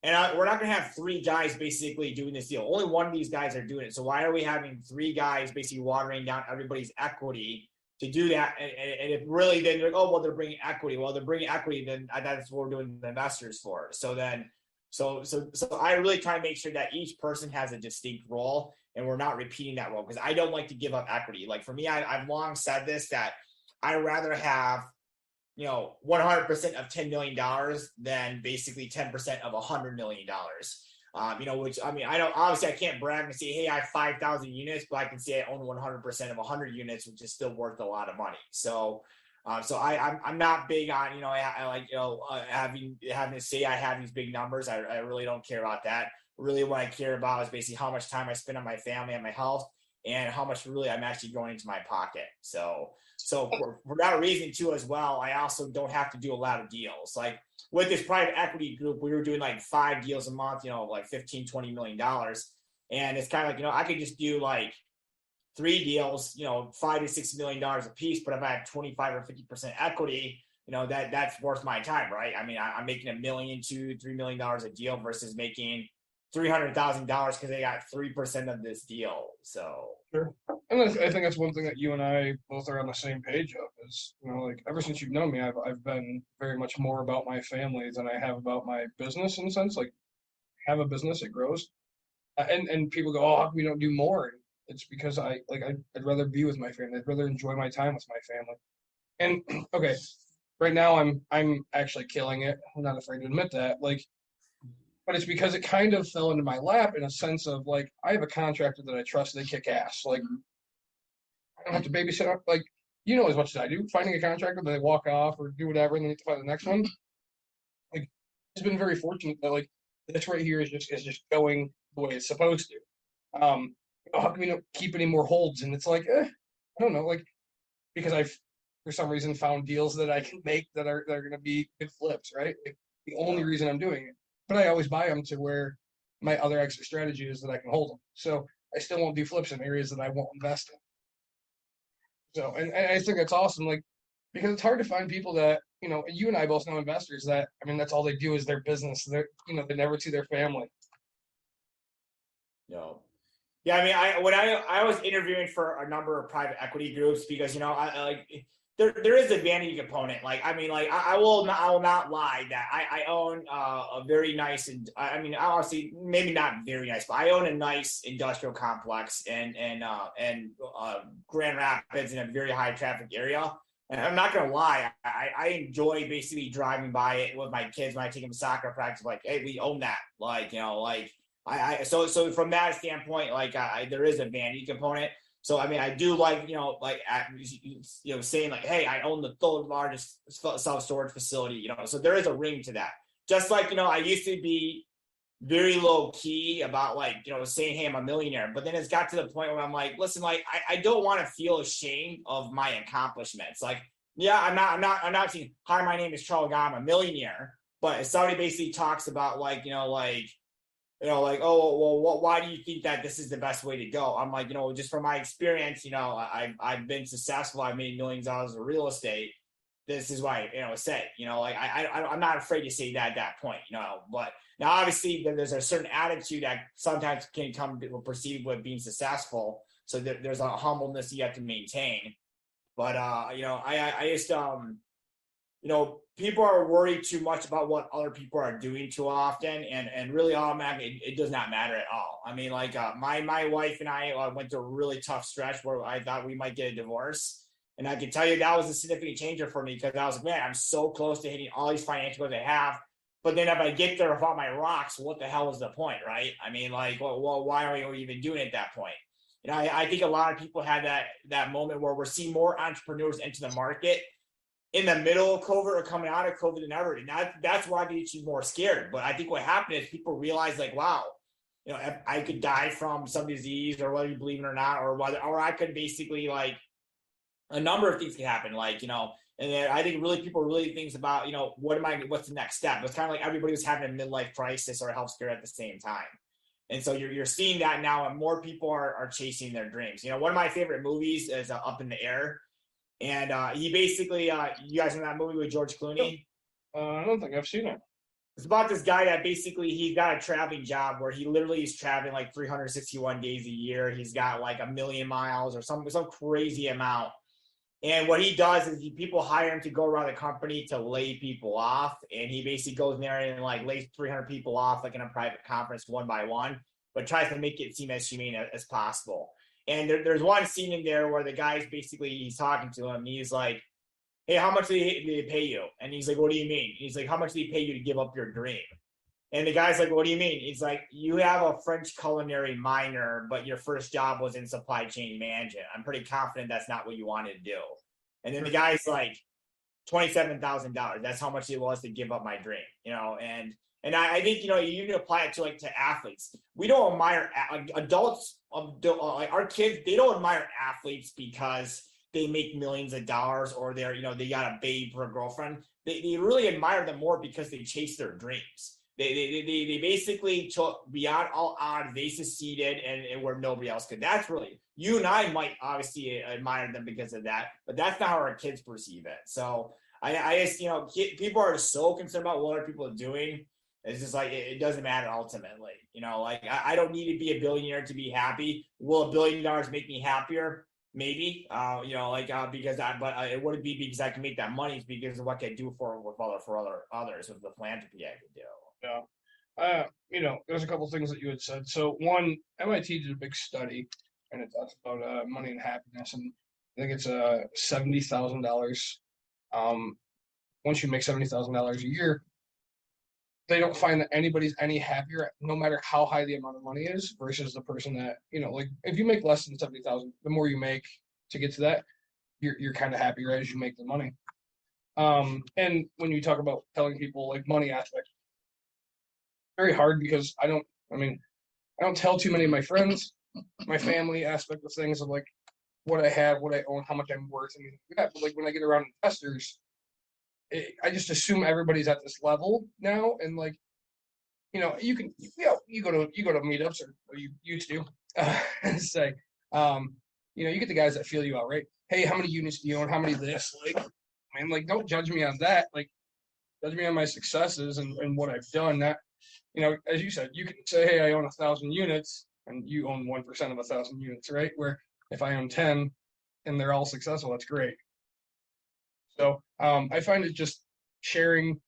And we're not going to have 3 guys basically doing this deal. Only one of these guys are doing it. So why are we having 3 guys basically watering down everybody's equity to do that? And if really then they're like, oh, well, they're bringing equity. Well, they're bringing equity, then that's what we're doing the investors for. So I really try to make sure that each person has a distinct role and we're not repeating that role, because I don't like to give up equity. Like for me, I've long said this, that I'd rather have 100% of $10 million than basically 10% of $100 million. Which I mean, I can't brag and say, hey, I have 5,000 units, but I can say I own 100% of 100 units, which is still worth a lot of money. So I'm not big on, having to say I have these big numbers. I really don't care about that. Really what I care about is basically how much time I spend on my family and my health, and how much really I'm actually going into my pocket. So for that reason too, as well, I also don't have to do a lot of deals. Like with this private equity group, we were doing like 5 deals a month, like $15-20 million. And it's kind of like, I could just do like 3 deals, $5 to $6 million a piece. But if I have 25 or 50% equity, that's worth my time, right? I mean, I'm making $1 million to $3 million a deal versus making $300,000 because they got 3% of this deal. So sure. And I think that's one thing that you and I both are on the same page of is, like ever since you've known me, I've been very much more about my family than I have about my business, in a sense. Like, have a business, it grows. And people go, oh, how come we don't do more? It's because I'd rather be with my family. I'd rather enjoy my time with my family. And okay, right now I'm actually killing it. I'm not afraid to admit that. But it's because it kind of fell into my lap in a sense of like, I have a contractor that I trust, they kick ass. Like, I don't have to babysit up. Like, as much as I do, finding a contractor, they walk off or do whatever, and then you have to find the next one. Like, it's been very fortunate that like this right here is just going the way it's supposed to. How can we not keep any more holds? And it's like, I don't know, like, because I've for some reason found deals that I can make that are going to be good flips, right? Like, the only reason I'm doing it. But I always buy them to where my other exit strategy is that I can hold them. So I still won't do flips in areas that I won't invest in. So, and I think that's awesome, like, because it's hard to find people that, you and I both know investors that, I mean, that's all they do is their business. They never see their family. No. Yeah, I mean, I was interviewing for a number of private equity groups because, there is a vanity component. Like, I mean, like I will not lie that I own a very nice, and I mean, honestly, maybe not very nice, but I own a nice industrial complex in Grand Rapids in a very high traffic area. And I'm not gonna lie, I enjoy basically driving by it with my kids when I take them to soccer practice. Like, hey, we own that. Like, so from that standpoint, like there is a vanity component. So, I mean, I do like, saying like, hey, I own the 3rd largest self-storage facility, so there is a ring to that. Just like, I used to be very low key about like, saying, hey, I'm a millionaire. But then it's got to the point where I'm like, listen, like, I don't want to feel ashamed of my accomplishments. Like, yeah, I'm not saying, hi, my name is Charles Kao, I'm a millionaire. But if somebody basically talks about like, oh, well, why do you think that this is the best way to go? I'm like, just from my experience, I've been successful. I've made millions of dollars of real estate. This is why, say, I'm not afraid to say that at that point, but now obviously there's a certain attitude that sometimes can come to perceive with being successful. So there's a humbleness you have to maintain. But, I just, people are worried too much about what other people are doing too often, and really automatically it does not matter at all. I mean, like my wife and I went through a really tough stretch where I thought we might get a divorce, and I can tell you that was a significant changer for me, because I was like, man, I'm so close to hitting all these financial goals I have, but then if I get there without my rocks, what the hell is the point, right? I mean, like, well, why are we even doing it at that point? I think a lot of people had that moment where we're seeing more entrepreneurs enter the market in the middle of COVID or coming out of COVID than ever. And that's why they should be more scared. But I think what happened is people realize like, wow, I could die from some disease, or whether you believe it or not, or I could basically like a number of things can happen. Like, and then I think really people really think about, what's the next step? It's kind of like everybody was having a midlife crisis or a health scare at the same time. And so you're seeing that now, and more people are chasing their dreams. You know, one of my favorite movies is Up in the Air, and he basically, you guys know that movie with George Clooney? I don't think I've seen it. It's about this guy that basically he's got a traveling job where he literally is traveling like 361 days a year. He's got like 1 million miles or some crazy amount. And what he does is people hire him to go around the company to lay people off. And he basically goes in there and like lays 300 people off like in a private conference one by one, but tries to make it seem as humane as possible. And there's one scene in there where the guy's basically, he's talking to him. And he's like, hey, how much do they pay you? And he's like, what do you mean? He's like, how much do they pay you to give up your dream? And the guy's like, what do you mean? He's like, you have a French culinary minor, but your first job was in supply chain management. I'm pretty confident that's not what you wanted to do. And then the guy's like, $27,000. That's how much it was to give up my dream, you know? And I think, you know, you need to apply it to athletes. We don't admire adults, like our kids, they don't admire athletes because they make millions of dollars or they're, you know, they got a babe for a girlfriend. They really admire them more because they chase their dreams. They basically took beyond all odds, they succeeded and where nobody else could. That's really, you and I might obviously admire them because of that, but that's not how our kids perceive it. So I just, you know, people are so concerned about what other people are doing. It's just like, it doesn't matter ultimately. You know, like I don't need to be a billionaire to be happy. Will $1 billion make me happier? Maybe, you know, like because it wouldn't be because I can make that money. It's because of what I do for others with the philanthropy I could do. Yeah. You know, there's a couple things that you had said. So one, MIT did a big study, and it talks about money and happiness, and I think it's $70,000. Once you make $70,000 a year, they don't find that anybody's any happier, no matter how high the amount of money is, versus the person that, you know, like if you make less than 70,000, the more you make to get to that, you're kind of happier as you make the money. And when you talk about telling people like money aspect, very hard because I don't tell too many of my friends, my family aspect of things of like what I have, what I own, how much I'm worth, and that. But like when I get around investors, I just assume everybody's at this level now, and like, you know, you can, you go to meetups or you used to say, you know, you get the guys that feel you out, right? Hey, how many units do you own? How many this? Like, man, like don't judge me on that. Like, judge me on my successes and what I've done. That, you know, as you said, you can say, hey, I own 1,000 units, and you own 1% of 1,000 units, right? Where if I own 10 and they're all successful, that's great. So I find it just sharing,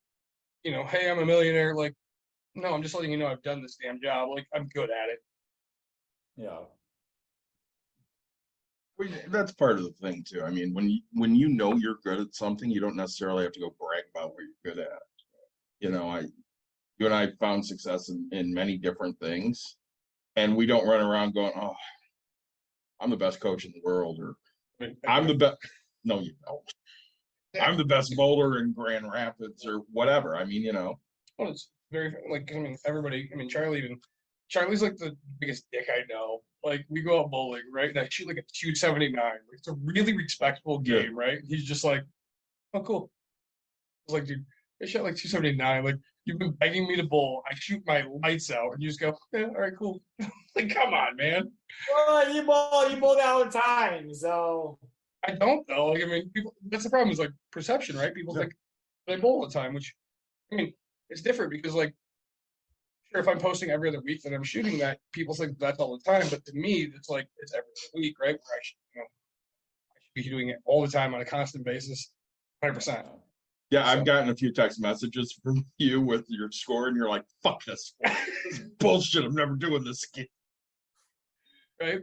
you know, hey, I'm a millionaire. Like, no, I'm just letting you know I've done this damn job. Like, I'm good at it. Yeah. That's part of the thing too. I mean, when you know you're good at something, you don't necessarily have to go brag about what you're good at. You know, you and I found success in many different things, and we don't run around going, oh, I'm the best coach in the world, or I'm the best. No, you don't. I'm the best bowler in Grand Rapids or whatever. I mean, you know. Well, it's very, like, I mean, everybody, I mean, Charlie's like the biggest dick I know. Like, we go out bowling, right? And I shoot like a 279. Like, it's a really respectable game, right? He's just like, oh, cool. I was like, dude, I shot like 279. Like, you've been begging me to bowl. I shoot my lights out, and you just go, yeah, all right, cool. Like, come on, man. Well, you bowl that all the time, so. I don't though. Like, I mean, people. That's the problem. Is like perception, right? People think they bowl all the time, which, I mean, it's different because, like, sure, if I'm posting every other week that I'm shooting that, people think that's all the time. But to me, it's like it's every week, right? Where I should be doing it all the time on a constant basis, 100%. Yeah, I've gotten a few text messages from you with your score, and you're like, "Fuck this, this is bullshit. I'm never doing this again." Right?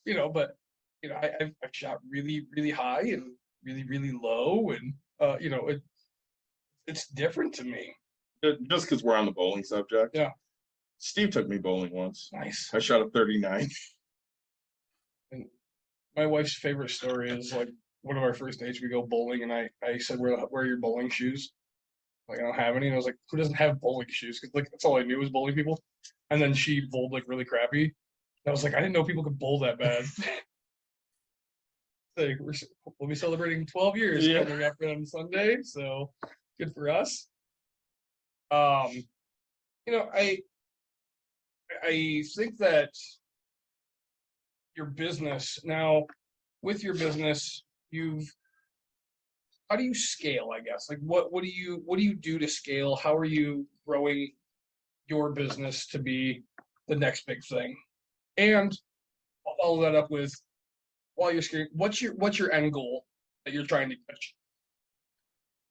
You know, but. You know, I've shot really, really high and really, really low, and you know, it's different to me. Just because we're on the bowling subject. Yeah. Steve took me bowling once. Nice. I shot a 39. And my wife's favorite story is like one of our first dates. We go bowling, and I said, "Where are your bowling shoes?" Like, I don't have any, and I was like, "Who doesn't have bowling shoes?" Because like that's all I knew was bowling people. And then she bowled like really crappy. And I was like, I didn't know people could bowl that bad. Like, we'll be celebrating 12 years coming up on Sunday, so good for us. You know, I think that your business now, with your business, how do you scale? I guess like what do you do to scale? How are you growing your business to be the next big thing? And I'll follow that up with while you're scaling, what's your end goal that you're trying to catch?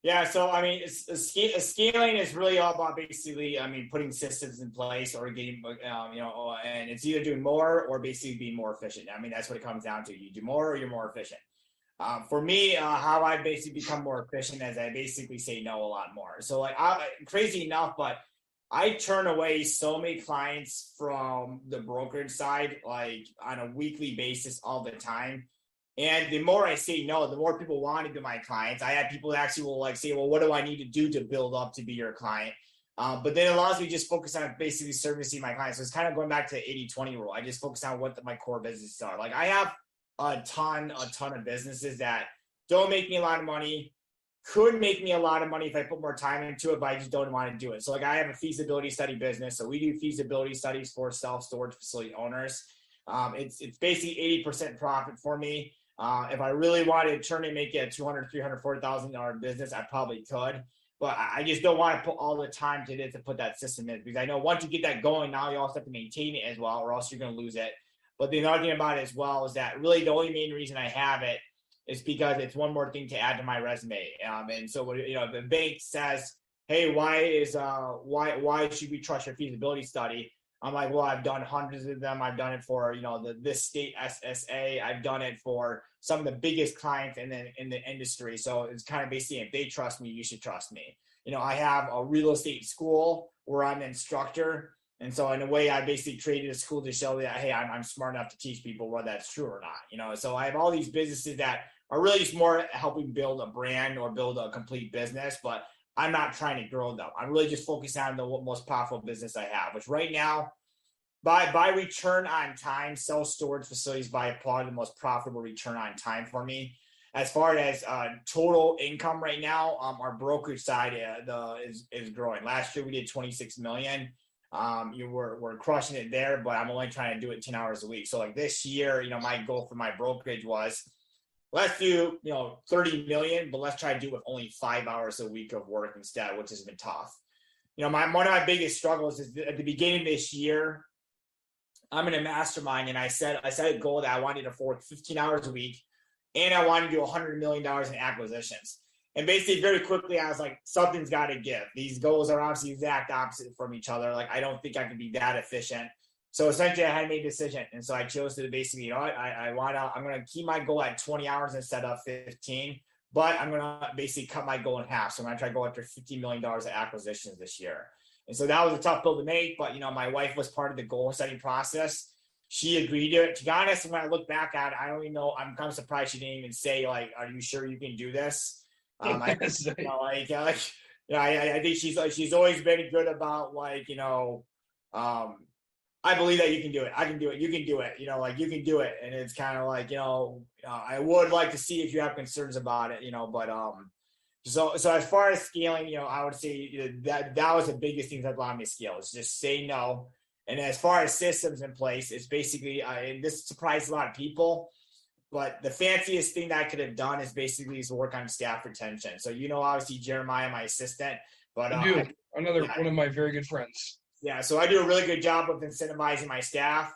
Yeah, so I mean, scaling is really all about basically, I mean, putting systems in place or getting, and it's either doing more or basically being more efficient. I mean, that's what it comes down to. You do more or you're more efficient. For me, how I basically become more efficient is I basically say no a lot more. So like, crazy enough, but I turn away so many clients from the brokerage side, like on a weekly basis all the time. And the more I say no, the more people want to be my clients. I have people that actually will like say, well, what do I need to do to build up to be your client? But then it allows me to just focus on basically servicing my clients. So it's kind of going back to the 80-20 rule. I just focus on what my core businesses are. Like I have a ton of businesses that don't make me a lot of money, could make me a lot of money if I put more time into it, but I just don't want to do it. So like I have a feasibility study business. So we do feasibility studies for self-storage facility owners. It's basically 80% profit for me. If I really wanted to turn and make it a $200,000, $300,000, $400,000 business, I probably could. But I just don't want to put all the time to it to put that system in, because I know once you get that going, now you also have to maintain it as well, or else you're going to lose it. But the other thing about it as well is that really the only main reason I have it is because it's one more thing to add to my resume. And so when, the bank says, hey, why should we trust your feasibility study? I'm like, well, I've done hundreds of them. I've done it for, this state SSA. I've done it for some of the biggest clients in the industry. So it's kind of basically, if they trust me, you should trust me. I have a real estate school where I'm an instructor. And so in a way, I basically created a school to show that, hey, I'm smart enough to teach people whether that's true or not. So I have all these businesses that are really just more helping build a brand or build a complete business, but I'm not trying to grow them. I'm really just focused on the most profitable business I have, which right now, by return on time, self-storage facilities by far the most profitable return on time for me. As far as total income right now, our brokerage side is growing. Last year we did 26 million. We're crushing it there, but I'm only trying to do it 10 hours a week. So like this year, my goal for my brokerage was, let's do 30 million, but let's try to do it with only 5 hours a week of work instead, which has been tough. One of my biggest struggles is at the beginning of this year, I'm in a mastermind, and I set a goal that I wanted to work 15 hours a week, and I wanted to do $100 million in acquisitions. And basically, very quickly, I was like, something's got to give. These goals are obviously exact opposite from each other. Like, I don't think I can be that efficient. So essentially, I had made a decision, and so I chose to basically, I'm going to keep my goal at 20 hours instead of 15, but I'm going to basically cut my goal in half. So I'm going to try to go after $50 million of acquisitions this year. And so that was a tough bill to make, but my wife was part of the goal setting process. She agreed to it. To be honest, when I look back at it, I don't even know. I'm kind of surprised she didn't even say, like, "Are you sure you can do this?" I think she's always been good about I believe that you can do it. I can do it. You can do it. You can do it. And it's kind of like, I would like to see if you have concerns about it, but So as far as scaling, I would say that was the biggest thing that allowed me to scale, is just say no. And as far as systems in place, it's basically, and this surprised a lot of people, but the fanciest thing that I could have done is basically work on staff retention. So, obviously Jeremiah, my assistant, but I do. One of my very good friends. Yeah. So I do a really good job of incentivizing my staff,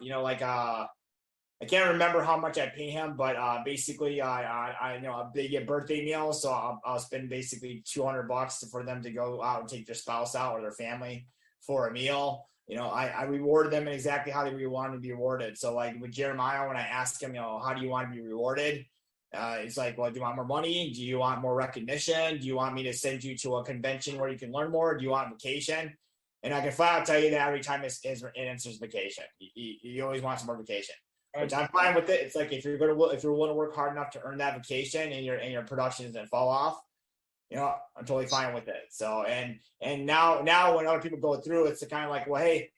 I can't remember how much I pay him, but basically, they get birthday meals, so I'll spend basically $200 for them to go out and take their spouse out or their family for a meal. I reward them exactly how they want to be rewarded. So like with Jeremiah, when I ask him, how do you want to be rewarded? It's like, well, do you want more money? Do you want more recognition? Do you want me to send you to a convention where you can learn more? Do you want vacation? And I can flat out tell you that every time it answers vacation. He always wants more vacation. Which I'm fine with it. It's like if you're willing to work hard enough to earn that vacation and your production doesn't fall off, I'm totally fine with it. So and now when other people go through, it's kind of like, well, hey,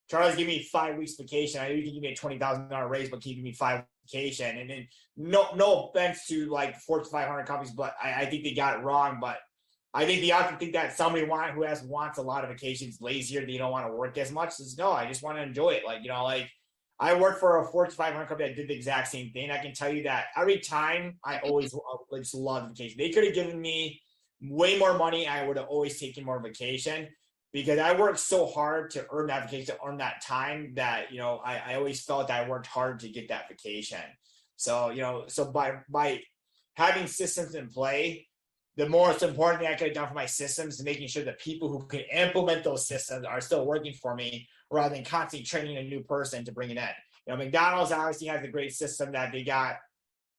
Charles, give me 5 weeks vacation. I know you can give me a $20,000 raise, but keep me 5 vacation. And then no offense to like Fortune 500 companies, but I think they got it wrong. But I think they often think that somebody wants a lot of vacations, lazier, they don't want to work as much. Says, no, I just want to enjoy it. Like, I work for a Fortune 500 company that did the exact same thing. I can tell you that every time I always just love vacation. They could have given me way more money. I would have always taken more vacation because I worked so hard to earn that vacation, to earn that time that, I always felt I worked hard to get that vacation. So, so by having systems in play, the most important thing I could have done for my systems is making sure the people who can implement those systems are still working for me rather than constantly training a new person to bring it in. McDonald's obviously has a great system that they got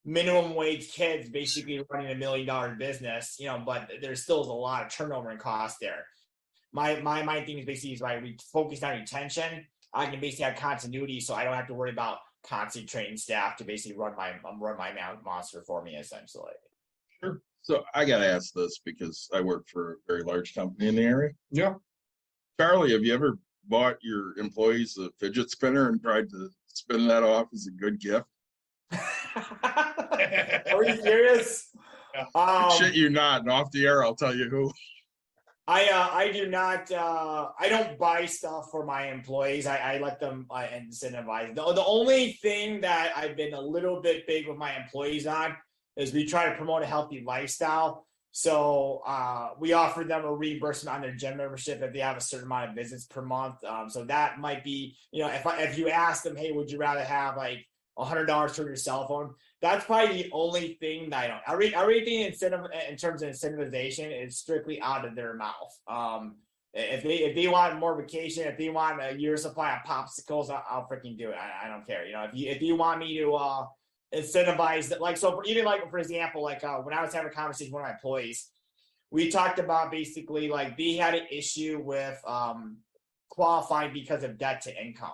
minimum wage kids basically running $1 million business, but there still is a lot of turnover and cost there. My thing is basically by we focused on retention, I can basically have continuity so I don't have to worry about constantly training staff to basically run my monster for me essentially. Sure. So I got to ask this because I work for a very large company in the area. Yeah. Charlie, have you ever bought your employees a fidget spinner and tried to spin that off as a good gift? Are you serious? Shit you not, and off the air I'll tell you who. I do not. I don't buy stuff for my employees. I let them incentivize. The only thing that I've been a little bit big with my employees on is we try to promote a healthy lifestyle. So we offer them a reimbursement on their gym membership if they have a certain amount of visits per month. So that might be, if you ask them, hey, would you rather have like $100 for your cell phone? That's probably the only thing that I don't. Everything in terms of incentivization is strictly out of their mouth. If they want more vacation, if they want a year's supply of popsicles, I'll freaking do it. I don't care. If you want me to incentivize that, like, so for example, like when I was having a conversation with one of my employees, we talked about basically like they had an issue with qualifying because of debt to income.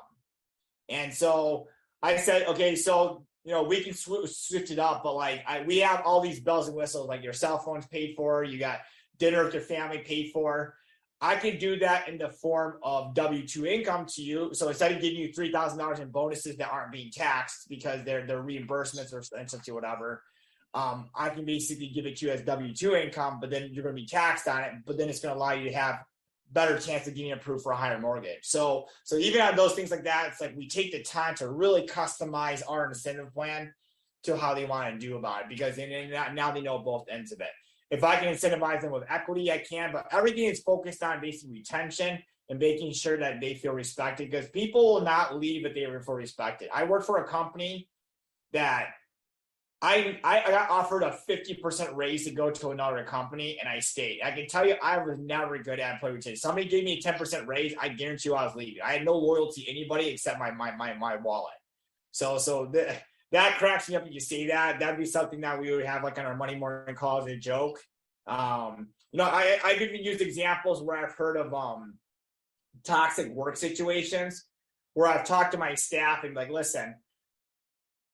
And so I said, okay, so we can switch it up, but like we have all these bells and whistles, like your cell phone's paid for, you got dinner with your family paid for. I can do that in the form of W-2 income to you. So instead of giving you $3,000 in bonuses that aren't being taxed because they're reimbursements or essentially whatever, I can basically give it to you as W-2 income, but then you're going to be taxed on it. But then it's going to allow you to have better chance of getting approved for a higher mortgage. So even on those things like that, it's like we take the time to really customize our incentive plan to how they want to do about it, because now they know both ends of it. If I can incentivize them with equity, I can, but everything is focused on basically retention and making sure that they feel respected, because people will not leave if they feel respected. I work for a company that I got offered a 50% raise to go to another company, and I stayed. I can tell you, I was never good at employee retention. Somebody gave me a 10% raise, I guarantee you I was leaving. I had no loyalty to anybody except my wallet. So that cracks me up when you say that. That'd be something that we would have like on our Monday morning calls as a joke. I've even used examples where I've heard of toxic work situations where I've talked to my staff and like, listen,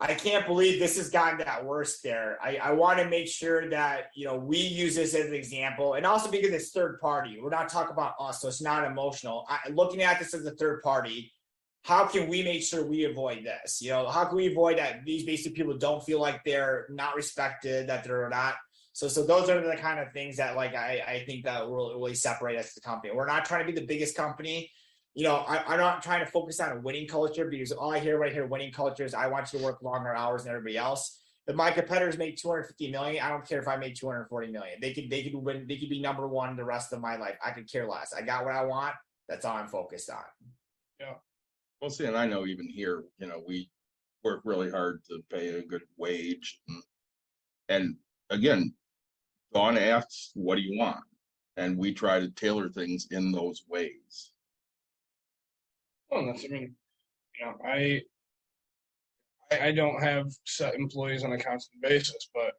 I can't believe this has gotten that worse there. I want to make sure that, we use this as an example, and also because it's third party. We're not talking about us, so it's not emotional. Looking at this as a third party, how can we make sure we avoid this? How can we avoid that these basic people don't feel like they're not respected, that they're not. So those are the kind of things that like I think that will really separate us as a company. We're not trying to be the biggest company. I'm not trying to focus on a winning culture, because all I hear when I hear winning culture is I want you to work longer hours than everybody else. If my competitors make 250 million, I don't care if I make 240 million. They could win. They could be number one the rest of my life. I could care less. I got what I want. That's all I'm focused on. Yeah. Well, see, and I know even here, we work really hard to pay a good wage. And again, Dawn asks, what do you want? And we try to tailor things in those ways. Well, I don't have set employees on a constant basis, but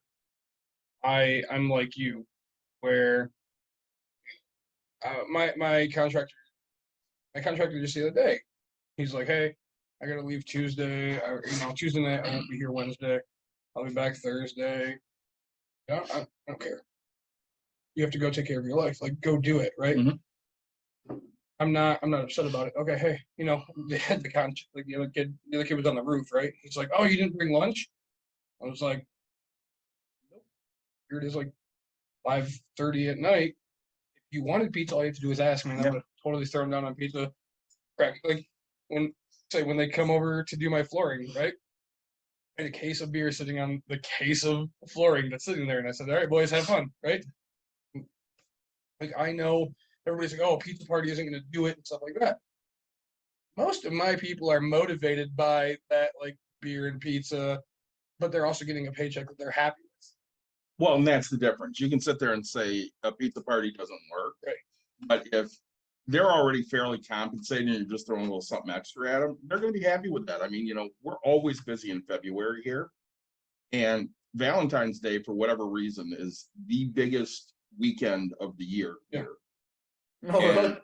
I'm like you, where my contractor just the other day, he's like, hey, I gotta leave Tuesday. Tuesday night I won't be here Wednesday. I'll be back Thursday. Yeah, I don't care. You have to go take care of your life. Like, go do it, right? Mm-hmm. I'm not upset about it. Okay, hey, they had the contract. Like the other kid was on the roof, right? He's like, oh, you didn't bring lunch? I was like, nope. Here it is, like 5:30 at night. If you wanted pizza, all you have to do is ask me, and I would have totally thrown down on pizza. Like when they come over to do my flooring, right? I had a case of beer sitting on the case of flooring that's sitting there, and I said, "All right, boys, have fun," right? Like I know everybody's like, "Oh, pizza party isn't going to do it," and stuff like that. Most of my people are motivated by that, like beer and pizza, but they're also getting a paycheck that they're happy with. Well, and that's the difference. You can sit there and say a pizza party doesn't work, Right. but if they're already fairly compensated and you're just throwing a little something extra at them, they're going to be happy with that. I mean, we're always busy in February here, and Valentine's Day, for whatever reason, is the biggest weekend of the year here. No, And really?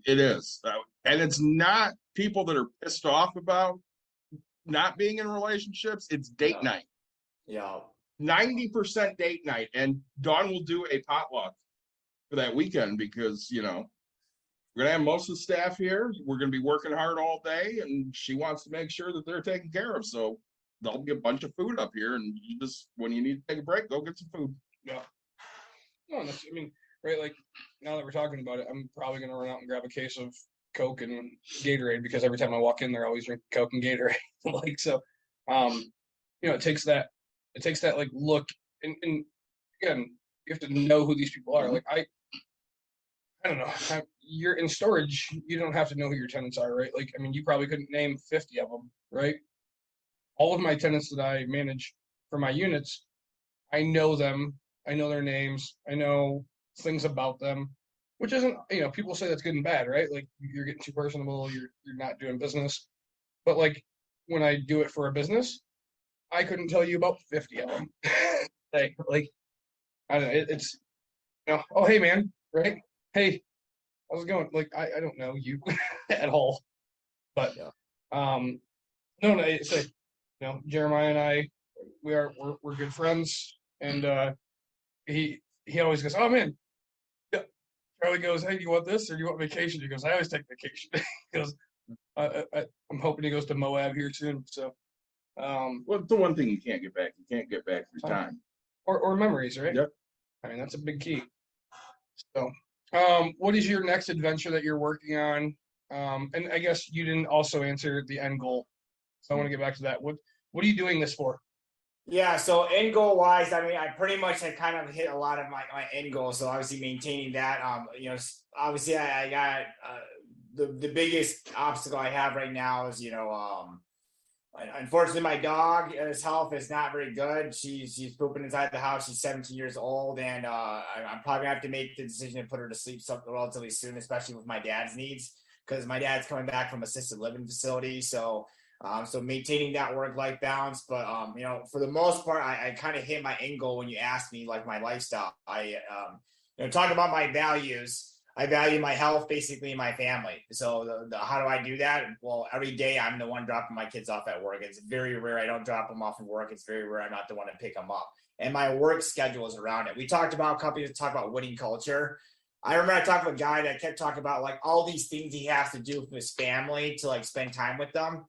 it is. And it's not people that are pissed off about not being in relationships. It's date No. night. Yeah. 90% date night. And Dawn will do a potluck for that weekend because, we're going to have most of the staff here. We're going to be working hard all day. And she wants to make sure that they're taken care of. So there'll be a bunch of food up here. And you just, when you need to take a break, go get some food. Yeah. No, right? Like now that we're talking about it, I'm probably gonna run out and grab a case of Coke and Gatorade because every time I walk in there, I always drink Coke and Gatorade. Like so, it takes that like look and again, you have to know who these people are. Like I don't know. You're in storage. You don't have to know who your tenants are, right? Like I mean, you probably couldn't name 50 of them, right? All of my tenants that I manage for my units, I know them. I know their names. I know things about them, which isn't, people say that's good and bad, right? Like you're getting too personable. You're not doing business. But like when I do it for a business, I couldn't tell you about 50 of them. like I don't know. It's oh hey man, right? Hey, how's it going? Like I don't know you at all. But no, it's like Jeremiah and I, we're good friends, and he always goes, oh man. Yeah. Charlie goes, hey, do you want this or do you want vacation? He goes, I always take vacation. He goes, I'm hoping he goes to Moab here soon. So, Well, the one thing you can't get back, you can't get back your time. Or memories, right? Yep. I mean, that's a big key. So, what is your next adventure that you're working on? And I guess you didn't also answer the end goal. So I want to get back to that. What are you doing this for? Yeah, so end goal wise, I mean, I pretty much have kind of hit a lot of my end goals. So obviously maintaining that, obviously I got the biggest obstacle I have right now is, unfortunately my dog, his health is not very good. She's pooping inside the house. She's 17 years old, and I'm probably gonna have to make the decision to put her to sleep relatively soon, especially with my dad's needs, because my dad's coming back from assisted living facility. So maintaining that work-life balance, but for the most part, I kind of hit my end goal when you asked me like my lifestyle. I talk about my values. I value my health, basically, and my family. So how do I do that? Well, every day I'm the one dropping my kids off at work. It's very rare I don't drop them off at work. It's very rare I'm not the one to pick them up. And my work schedule is around it. We talked about companies that talk about winning culture. I remember I talked to a guy that kept talking about like all these things he has to do with his family to like spend time with them.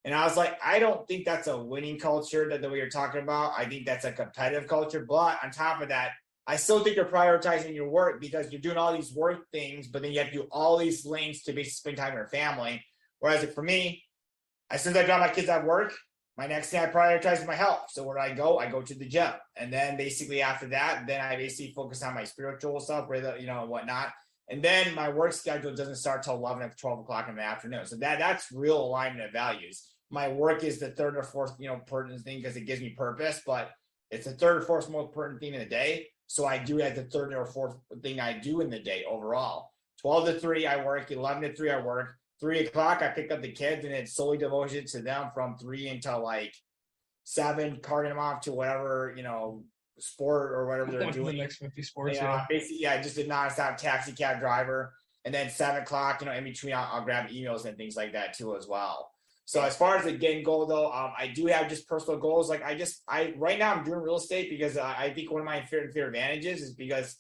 And I was like, I don't think that's a winning culture that we were talking about. I think that's a competitive culture. But on top of that, I still think you're prioritizing your work because you're doing all these work things, but then you have to do all these links to basically spend time with your family. Whereas for me, as soon as I drop my kids at work, my next thing I prioritize is my health. So where do I go? I go to the gym. And then basically after that, then I basically focus on my spiritual stuff, and whatnot. And then my work schedule doesn't start till 11 or 12 o'clock in the afternoon. So that's real alignment of values. My work is the third or fourth, pertinent thing because it gives me purpose, but it's the third or fourth most pertinent thing in the day. So I do it as the third or fourth thing I do in the day overall. 12 to 3, I work. 11 to 3, I work. 3 o'clock, I pick up the kids, and it's solely devoted to them from 3 until like 7, carting them off to whatever, sport or whatever they're doing. The next 50 sports. Basically, just a nonstop taxi cab driver. And then 7 o'clock, in between, I'll grab emails and things like that too as well. So as far as the game goal though, I do have just personal goals. Like right now I'm doing real estate because I think one of my fair advantages is because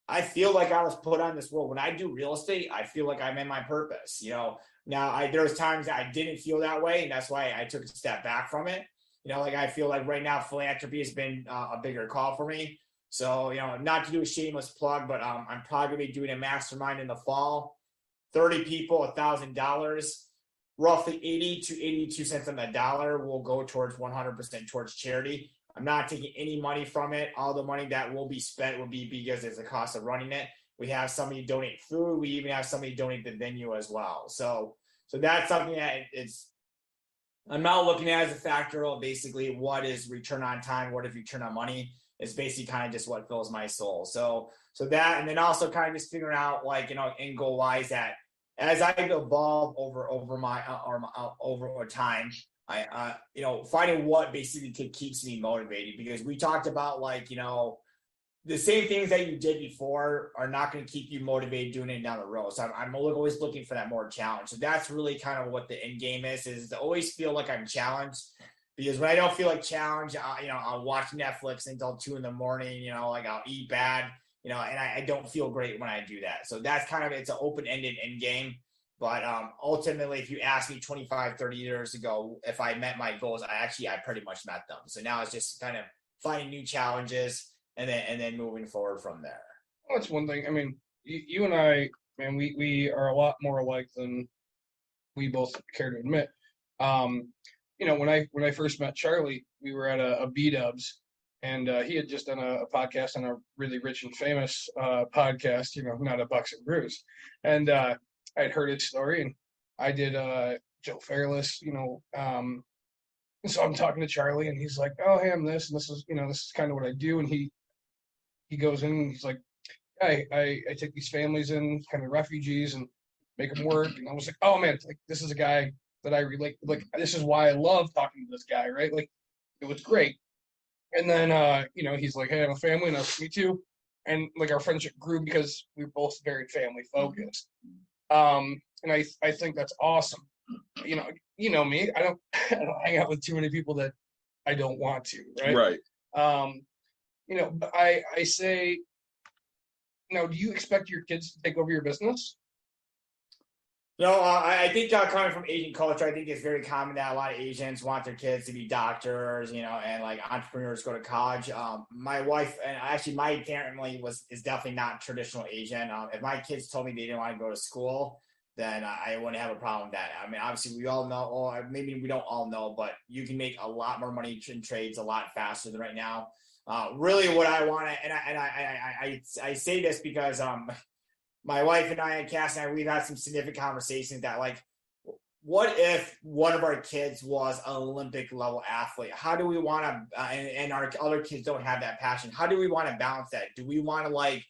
I feel like I was put on this world. When I do real estate, I feel like I'm in my purpose. Now there's times that I didn't feel that way, and that's why I took a step back from it. I feel like right now philanthropy has been a bigger call for me. So, not to do a shameless plug, but I'm probably gonna be doing a mastermind in the fall. 30 people, $1,000, roughly 80 to 82 cents on the dollar will go towards 100% towards charity. I'm not taking any money from it. All the money that will be spent will be because it's the cost of running it. We have somebody donate food. We even have somebody donate the venue as well. So that's something that I'm not looking at as a factor of basically what is return on time, what is return on money. It's basically kind of just what fills my soul. So that, and then also kind of just figuring out end goal wise that as I evolve over my over time, I finding what basically keeps me motivated, because we talked about the same things that you did before are not going to keep you motivated doing it down the road. So I'm always looking for that more challenge. So that's really kind of what the end game is to always feel like I'm challenged, because when I don't feel like challenged, I'll watch Netflix until 2 a.m. I'll eat bad, and I don't feel great when I do that. So that's kind of, it's an open-ended end game. But ultimately, if you asked me 25, 30 years ago, if I met my goals, I pretty much met them. So now it's just kind of finding new challenges and then moving forward from there. Well, that's one thing. I mean, you and I, man, we are a lot more alike than we both care to admit. When I first met Charlie, we were at a B-Dubs, and he had just done a podcast on a really rich and famous podcast, not a Bucks and Brews. And I'd heard his story, and I did Joe Fairless, so I'm talking to Charlie, and he's like, "Oh, hey, I'm this, and this is kind of what I do." And he goes in, and he's like, I take these families in, kind of refugees, and make them work. And I was like, "Oh man, this is a guy that I relate. This is why I love talking to this guy, right? It was great." And then he's like, "Hey, I have a family," and I was like, "Me too." And our friendship grew because we were both very family focused. And I think that's awesome. Me, I don't hang out with too many people that I don't want to, right? Right. But I say, do you expect your kids to take over your business? No, I think coming from Asian culture, I think it's very common that a lot of Asians want their kids to be doctors, and entrepreneurs go to college. My wife and actually my family is definitely not traditional Asian. If my kids told me they didn't want to go to school, then I wouldn't have a problem with that. I mean, obviously we all know, or maybe we don't all know, but you can make a lot more money in trades a lot faster than right now. Really what I want to, and I say this because my wife and I and Cass and I, we've had some significant conversations that what if one of our kids was an Olympic level athlete? How do we want to, and our other kids don't have that passion? How do we want to balance that? Do we want to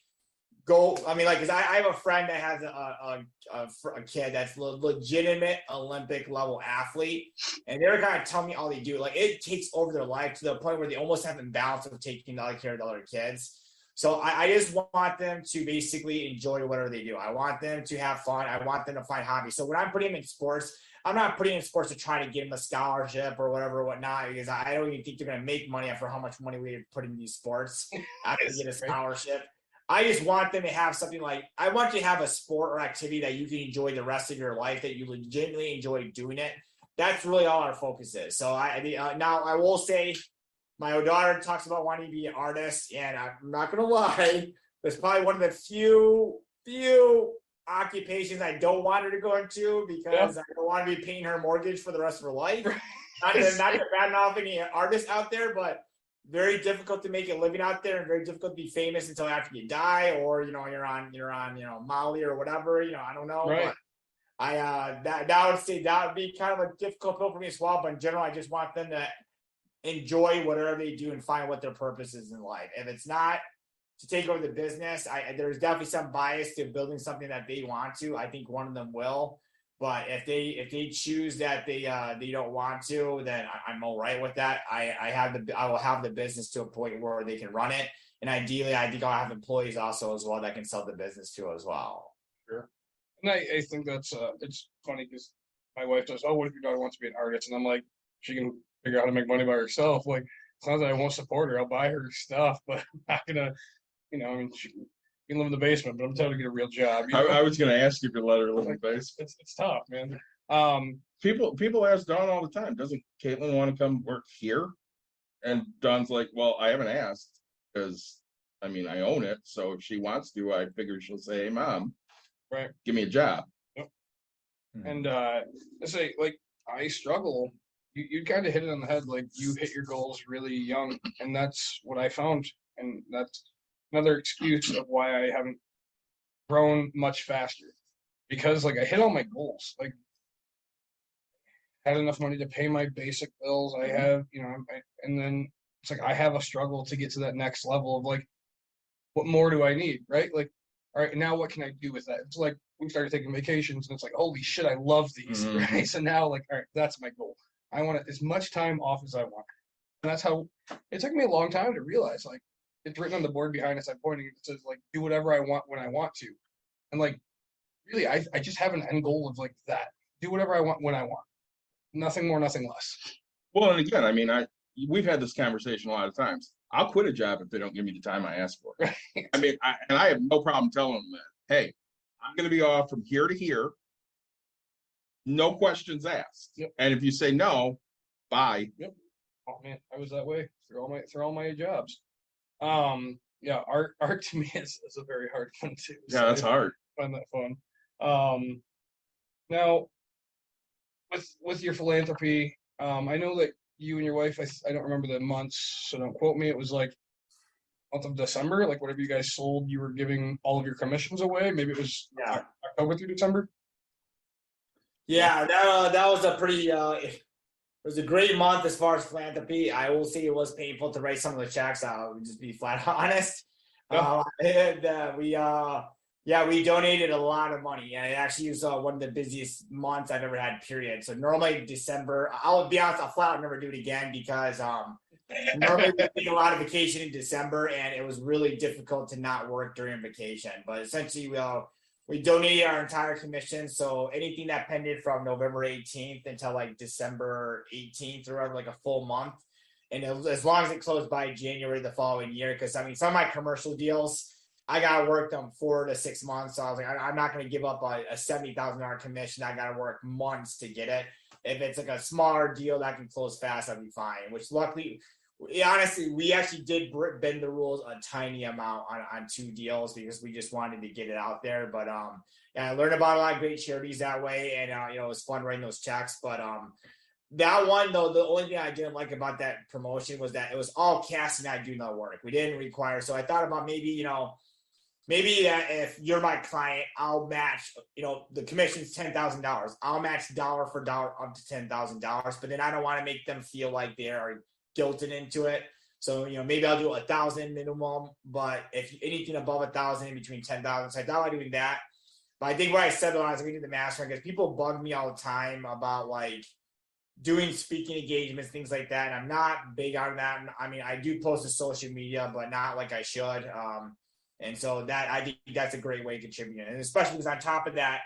go? I mean, because I have a friend that has a kid that's legitimate Olympic level athlete, and they're kind of telling me all they do. It takes over their life to the point where they almost have imbalance of taking care of the other kids. So I just want them to basically enjoy whatever they do. I want them to have fun. I want them to find hobbies. So when I'm putting them in sports, I'm not putting them in sports to try to get them a scholarship or whatnot, because I don't even think they're going to make money for how much money we put in these sports after they get a scholarship. I just want them to have something I want you to have a sport or activity that you can enjoy the rest of your life, that you legitimately enjoy doing it. That's really all our focus is. So now I will say, my daughter talks about wanting to be an artist, and I'm not going to lie, that's probably one of the few occupations I don't want her to go into, because I don't want to be paying her mortgage for the rest of her life. Not to bad off any artists out there, but very difficult to make a living out there, and very difficult to be famous until after you die, or you're on Molly or whatever. I don't know. Right. But that would say that would be kind of a difficult pill for me as well. But in general, I just want them to enjoy whatever they do and find what their purpose is in life. If it's not to take over the business, there's definitely some bias to building something that they want to. I think one of them will. But if they choose that they don't want to, then I'm all right with that. I will have the business to a point where they can run it, and ideally, I think I'll have employees also as well that can sell the business to as well. Sure. And I think that's it's funny because my wife says, "Oh, what if your daughter wants to be an artist?" And I'm like, she can figure out how to make money by herself. It's not that I won't support her. I'll buy her stuff, but I'm not gonna, she can live in the basement, but I'm telling her to get a real job. I was going to ask you if you let her live in the basement. It's tough, man. People ask Dawn all the time, doesn't Caitlin want to come work here? And Dawn's like, well, I haven't asked, because I mean, I own it. So if she wants to, I figure she'll say, hey, Mom, Right. give me a job. And I say, like, I struggle. You kind of hit it on the head. Like, you hit your goals really young, and that's what I found. And that's another excuse of why I haven't grown much faster, because like I hit all my goals. Like, had enough money to pay my basic bills. I have, and then it's like I have a struggle to get to that next level of like, what more do I need, right? Like, all right, now what can I do with that? It's like we started taking vacations, and it's like, holy shit, I love these, right? So now, like, all right, that's my goal. I want as much time off as I want, and that's how it took me a long time to realize. Like, it's written on the board behind us. I'm pointing. It says like, do whatever I want when I want to, and like, really, I just have an end goal of like that. Do whatever I want when I want. Nothing more, nothing less. Well, and again, I mean, we've had this conversation a lot of times. I'll quit a job if they don't give me the time I ask for. I mean, I have no problem telling them that. Hey, I'm going to be off from here to here. No questions asked. Yep. And if you say no, bye. Yep. Oh man, I was that way through all my jobs. Yeah, art to me is a very hard one too. Yeah, that's hard. I find that fun. Now with your philanthropy, I know that you and your wife, I don't remember the months, so don't quote me. It was like month of December, like whatever you guys sold, you were giving all of your commissions away. Maybe it was October through December. Yeah, that was a pretty it was a great month as far as philanthropy. I will say it was painful to write some of the checks. I'll just be flat honest. We donated a lot of money, and it actually was one of the busiest months I've ever had. Period. So normally December, I'll be honest, I'll flat out never do it again because normally we take a lot of vacation in December, and it was really difficult to not work during vacation. But essentially, we donated our entire commission, so anything that pended from November 18th until like December 18th or like a full month, and as long as it closed by January the following year. Because I mean, some of my commercial deals, I got to work them 4 to 6 months. So I was like, I'm not going to give up a $70,000 commission. I got to work months to get it. If it's like a smaller deal that can close fast, I'll be fine. Which luckily, honestly, we actually did bend the rules a tiny amount on 2 deals because we just wanted to get it out there. But I learned about a lot of great charities that way, and it was fun writing those checks. But that one though, the only thing I didn't like about that promotion was that it was all cash and I do no work. We didn't require. So I thought about maybe that if you're my client, I'll match, the commission's $10,000. I'll match dollar for dollar up to $10,000, but then I don't want to make them feel like they are guilted into it. So, maybe I'll do 1,000 minimum, but if anything above 1,000 in between 10,000. So I thought about doing that. But I think what I said when I was reading the master, because people bug me all the time about like doing speaking engagements, things like that. And I'm not big on that. I mean, I do post to social media, but not like I should. And so that I think that's a great way to contribute, and especially because on top of that,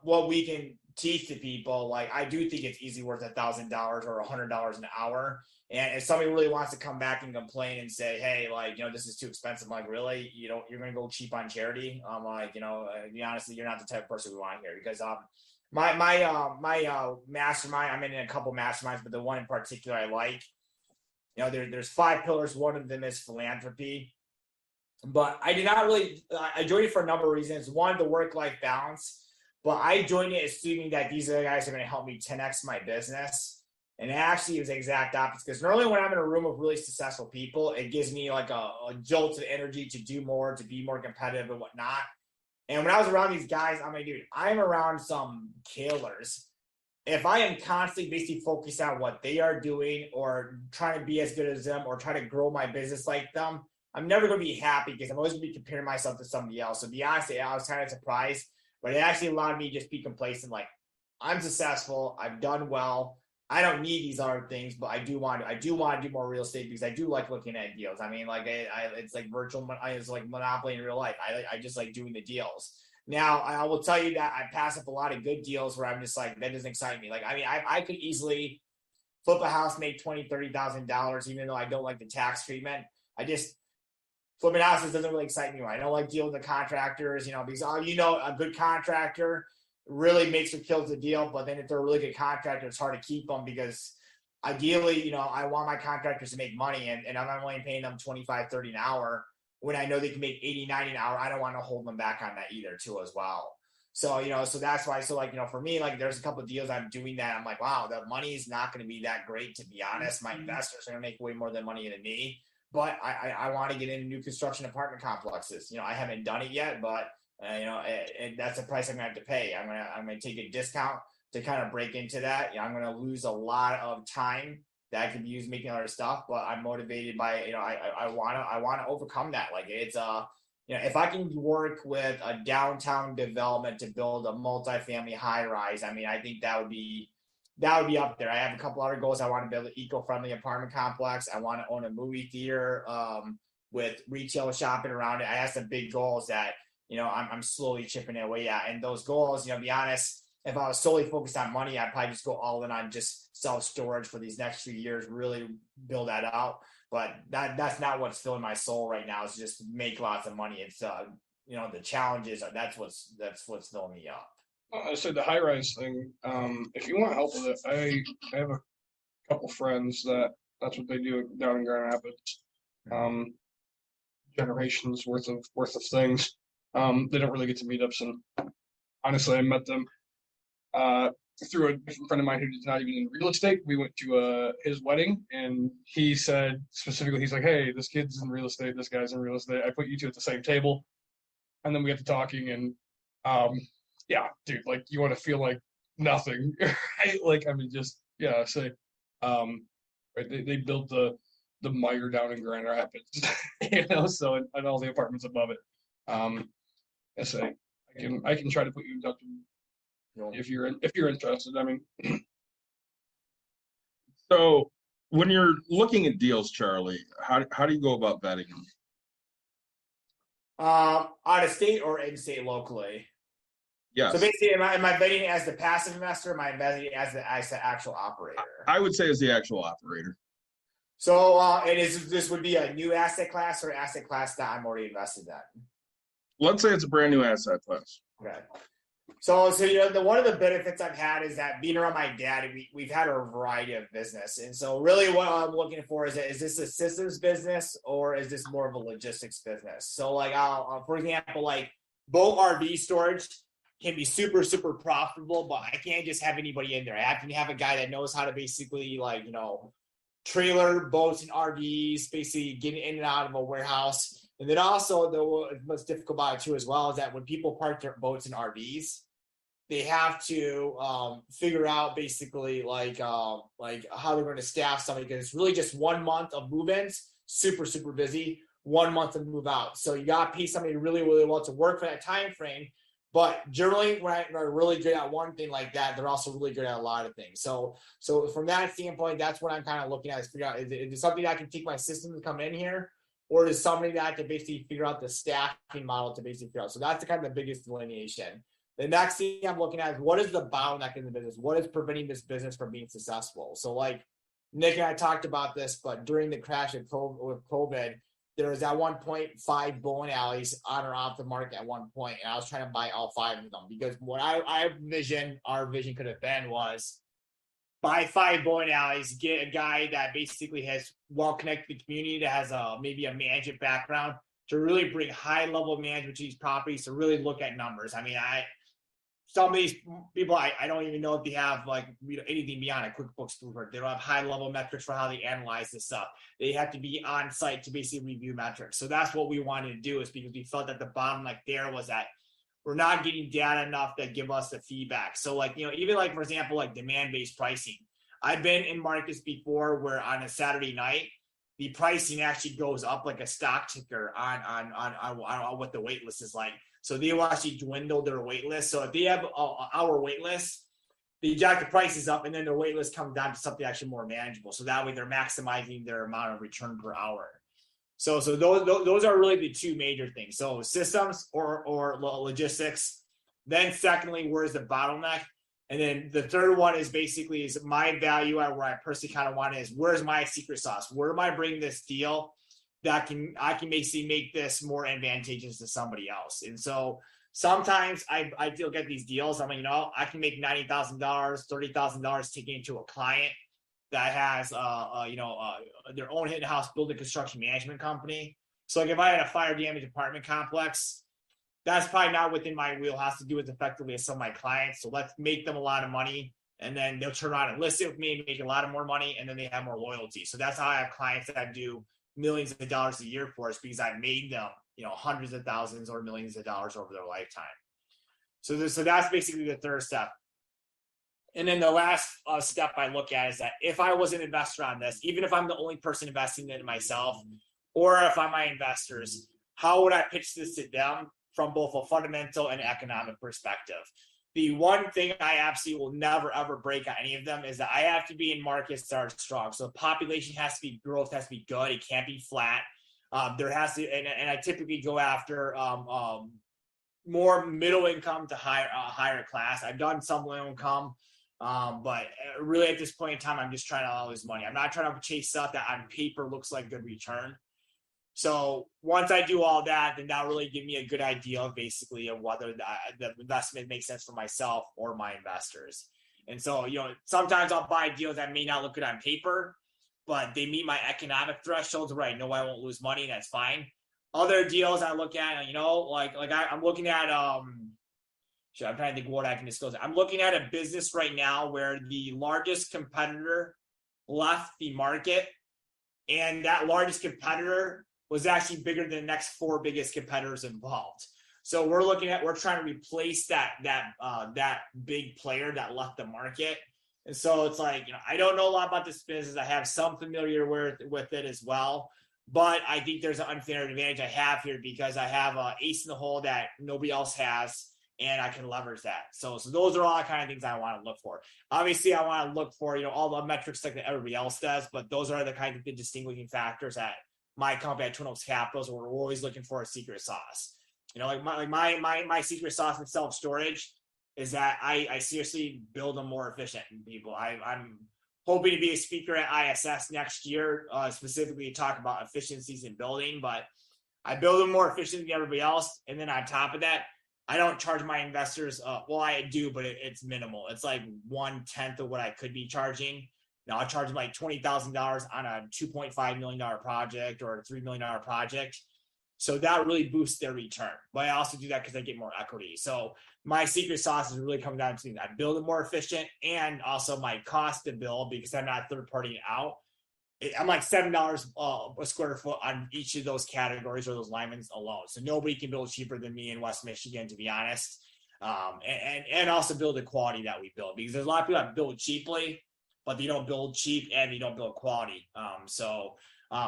what we can teach to people, like I do think it's easily worth $1,000 or $100 an hour. And if somebody really wants to come back and complain and say, hey, like this is too expensive, I'm like, really, you're gonna go cheap on charity? I'm like, be honestly, you're not the type of person we want here, because my mastermind, I'm in a couple masterminds, but the one in particular I like. There's 5 pillars. One of them is philanthropy, but I joined it for a number of reasons. One, the work-life balance, but I joined it assuming that these are the guys who are going to help me 10x my business. And actually it was the exact opposite, because normally when I'm in a room of really successful people, it gives me like a jolt of energy to do more, to be more competitive and whatnot. And when I was around these guys, I'm like, dude, I'm around some killers. If I am constantly basically focused on what they are doing or trying to be as good as them or try to grow my business like them, I'm never going to be happy because I'm always going to be comparing myself to somebody else. So to be honest, I was kind of surprised, but it actually allowed me to just be complacent. Like, I'm successful. I've done well. I don't need these other things, but I do want to do more real estate because I do like looking at deals. I mean, like it's like it's like Monopoly in real life. I just like doing the deals. Now, I will tell you that I pass up a lot of good deals where I'm just like, that doesn't excite me. Like, I mean, I could easily flip a house, make $20,000, $30,000, even though I don't like the tax treatment. Flipping houses doesn't really excite me. I don't like dealing with the contractors, because a good contractor really makes or kills the deal. But then if they're a really good contractor, it's hard to keep them because ideally, I want my contractors to make money, and I'm only paying them 25, 30 an hour when I know they can make 80, 90 an hour. I don't want to hold them back on that either too as well. So, so that's why, for me, like there's a couple of deals I'm doing that I'm like, wow, the money is not going to be that great, to be honest. My investors are going to make way more than money than me, but I want to get into new construction apartment complexes. I haven't done it yet, but that's the price I'm going to have to pay. I'm going to take a discount to kind of break into that. I'm going to lose a lot of time that I could use making other stuff, but I'm motivated by, I want to overcome that. Like it's, if I can work with a downtown development to build a multifamily high rise, I mean, I think that would be up there. I have a couple other goals. I want to build an eco-friendly apartment complex. I want to own a movie theater with retail shopping around it. I have some big goals that, I'm slowly chipping away at. And those goals, to be honest, if I was solely focused on money, I'd probably just go all in on just self-storage for these next few years, really build that out. But that's not what's filling my soul right now, is just make lots of money. It's the challenges, that's what's filling me up. I said the high rise thing. If you want help with it, I have a couple friends that's what they do down in Grand Rapids. Generations worth of things. They don't really get to meetups, and honestly, I met them through a different friend of mine who's not even in real estate. We went to his wedding, and he said specifically, he's like, hey, this kid's in real estate, this guy's in real estate. I put you two at the same table. And then we got to talking, and yeah, dude, like you want to feel like nothing, right? Like, I mean, just, yeah, say, right, they built the Meyer down in Grand Rapids, so, and all the apartments above it. I say, I can try to put you in touch with if you're interested. I mean, so when you're looking at deals, Charlie, how do you go about vetting them? Out of state or in state locally? Yes. So basically, am I betting as the passive investor? Or am I betting as the actual operator? I would say as the actual operator. So, and this would be a new asset class or asset class that I'm already invested in? Let's say it's a brand new asset class. Okay. So one of the benefits I've had is that being around my dad, we've had a variety of business. And so really what I'm looking for is this a systems business or is this more of a logistics business? So like, for example, like boat RV storage can be super, super profitable, but I can't just have anybody in there. I have to have a guy that knows how to basically like, trailer boats and RVs, basically getting in and out of a warehouse. And then also, what's difficult about it too as well is that when people park their boats and RVs, they have to figure out basically like how they're going to staff somebody, because it's really just 1 month of move-ins, super, super busy, 1 month of move out. So you got to pay somebody really, really well to work for that time frame. But generally, when they're really good at one thing like that, they're also really good at a lot of things. So from that standpoint, that's what I'm kind of looking at, is figure out, is it something that I can take my system to come in here? Or is somebody that I can basically figure out the staffing model to basically figure out? So that's the kind of the biggest delineation. The next thing I'm looking at is what is the bottleneck in the business? What is preventing this business from being successful? So like Nick and I talked about this, but during the crash with COVID, there was at one point 5 bowling alleys on or off the market at one point, and I was trying to buy all 5 of them, because what our vision could have been was buy 5 bowling alleys, get a guy that basically has well-connected to the community, that has maybe a management background, to really bring high-level management to these properties, to really look at numbers. I mean, some of these people, I don't even know if they have like anything beyond a QuickBooks blueprint. They don't have high-level metrics for how they analyze this stuff. They have to be on site to basically review metrics. So that's what we wanted to do, is because we felt that the bottleneck there was that we're not getting data enough that give us the feedback. So like, even like, for example, like demand-based pricing. I've been in markets before where on a Saturday night, the pricing actually goes up like a stock ticker on what the wait list is like. So they will actually dwindle their wait list. So if they have our wait list, they jack the prices up, and then their wait list comes down to something actually more manageable. So that way they're maximizing their amount of return per hour. So those are really the 2 major things. So systems or logistics. Then secondly, where's the bottleneck? And then the third one is basically is my value at where I personally kind of want is, where's my secret sauce? Where am I bringing this deal that I can basically make this more advantageous to somebody else? And so sometimes I look at these deals, I'm like, I can make $90,000, $30,000 taking it to a client. that has their own in-house building construction management company. So like if I had a fire damage apartment complex, that's probably not within my wheelhouse to do as effectively as some of my clients. So let's make them a lot of money, and then they'll turn around and list it with me, make a lot of more money, and then they have more loyalty. So that's how I have clients that I do millions of dollars a year for us, because I made them, hundreds of thousands or millions of dollars over their lifetime. So that's basically the third step. And then the last step I look at is that if I was an investor on this, even if I'm the only person investing in it myself, or if I'm my investors, how would I pitch this to them from both a fundamental and economic perspective? The one thing I absolutely will never, ever break on any of them is that I have to be in markets that are strong. So population has to be, growth has to be good. It can't be flat. There has to, and I typically go after more middle income to higher class. I've done some low income. But really at this point in time, I'm just trying to lose money. I'm not trying to chase stuff that on paper looks like good return. So once I do all that, then that'll really give me a good idea of basically of whether the investment makes sense for myself or my investors. And so, sometimes I'll buy deals that may not look good on paper, but they meet my economic thresholds where I know I won't lose money, and that's fine. Other deals I look at, I'm looking at, I'm trying to think what I can disclose. I'm looking at a business right now where the largest competitor left the market, and that largest competitor was actually bigger than the next four biggest competitors involved. So we're trying to replace that big player that left the market. And so it's like, I don't know a lot about this business. I have some familiar with it as well, but I think there's an unfair advantage I have here because I have an ace in the hole that nobody else has, and I can leverage that. So those are all the kind of things I want to look for. Obviously, I want to look for, all the metrics like that everybody else does, but those are the kind of the distinguishing factors at my company at Twin Oaks Capital. So we're always looking for a secret sauce. My secret sauce in self-storage is that I seriously build them more efficient people. I'm hoping to be a speaker at ISS next year, specifically to talk about efficiencies in building, but I build them more efficient than everybody else. And then on top of that, I don't charge my investors. I do, but it's minimal. It's like 1/10 of what I could be charging. Now I charge them like $20,000 on a $2.5 million project or a $3 million project. So that really boosts their return. But I also do that because I get more equity. So my secret sauce is really coming down to I build it more efficient, and also my cost to build, because I'm not third partying out. I'm like $7 a square foot on each of those categories or those linemen alone. So nobody can build cheaper than me in West Michigan, to be honest. And also build the quality that we build, because there's a lot of people that build cheaply, but they don't build cheap and they don't build quality.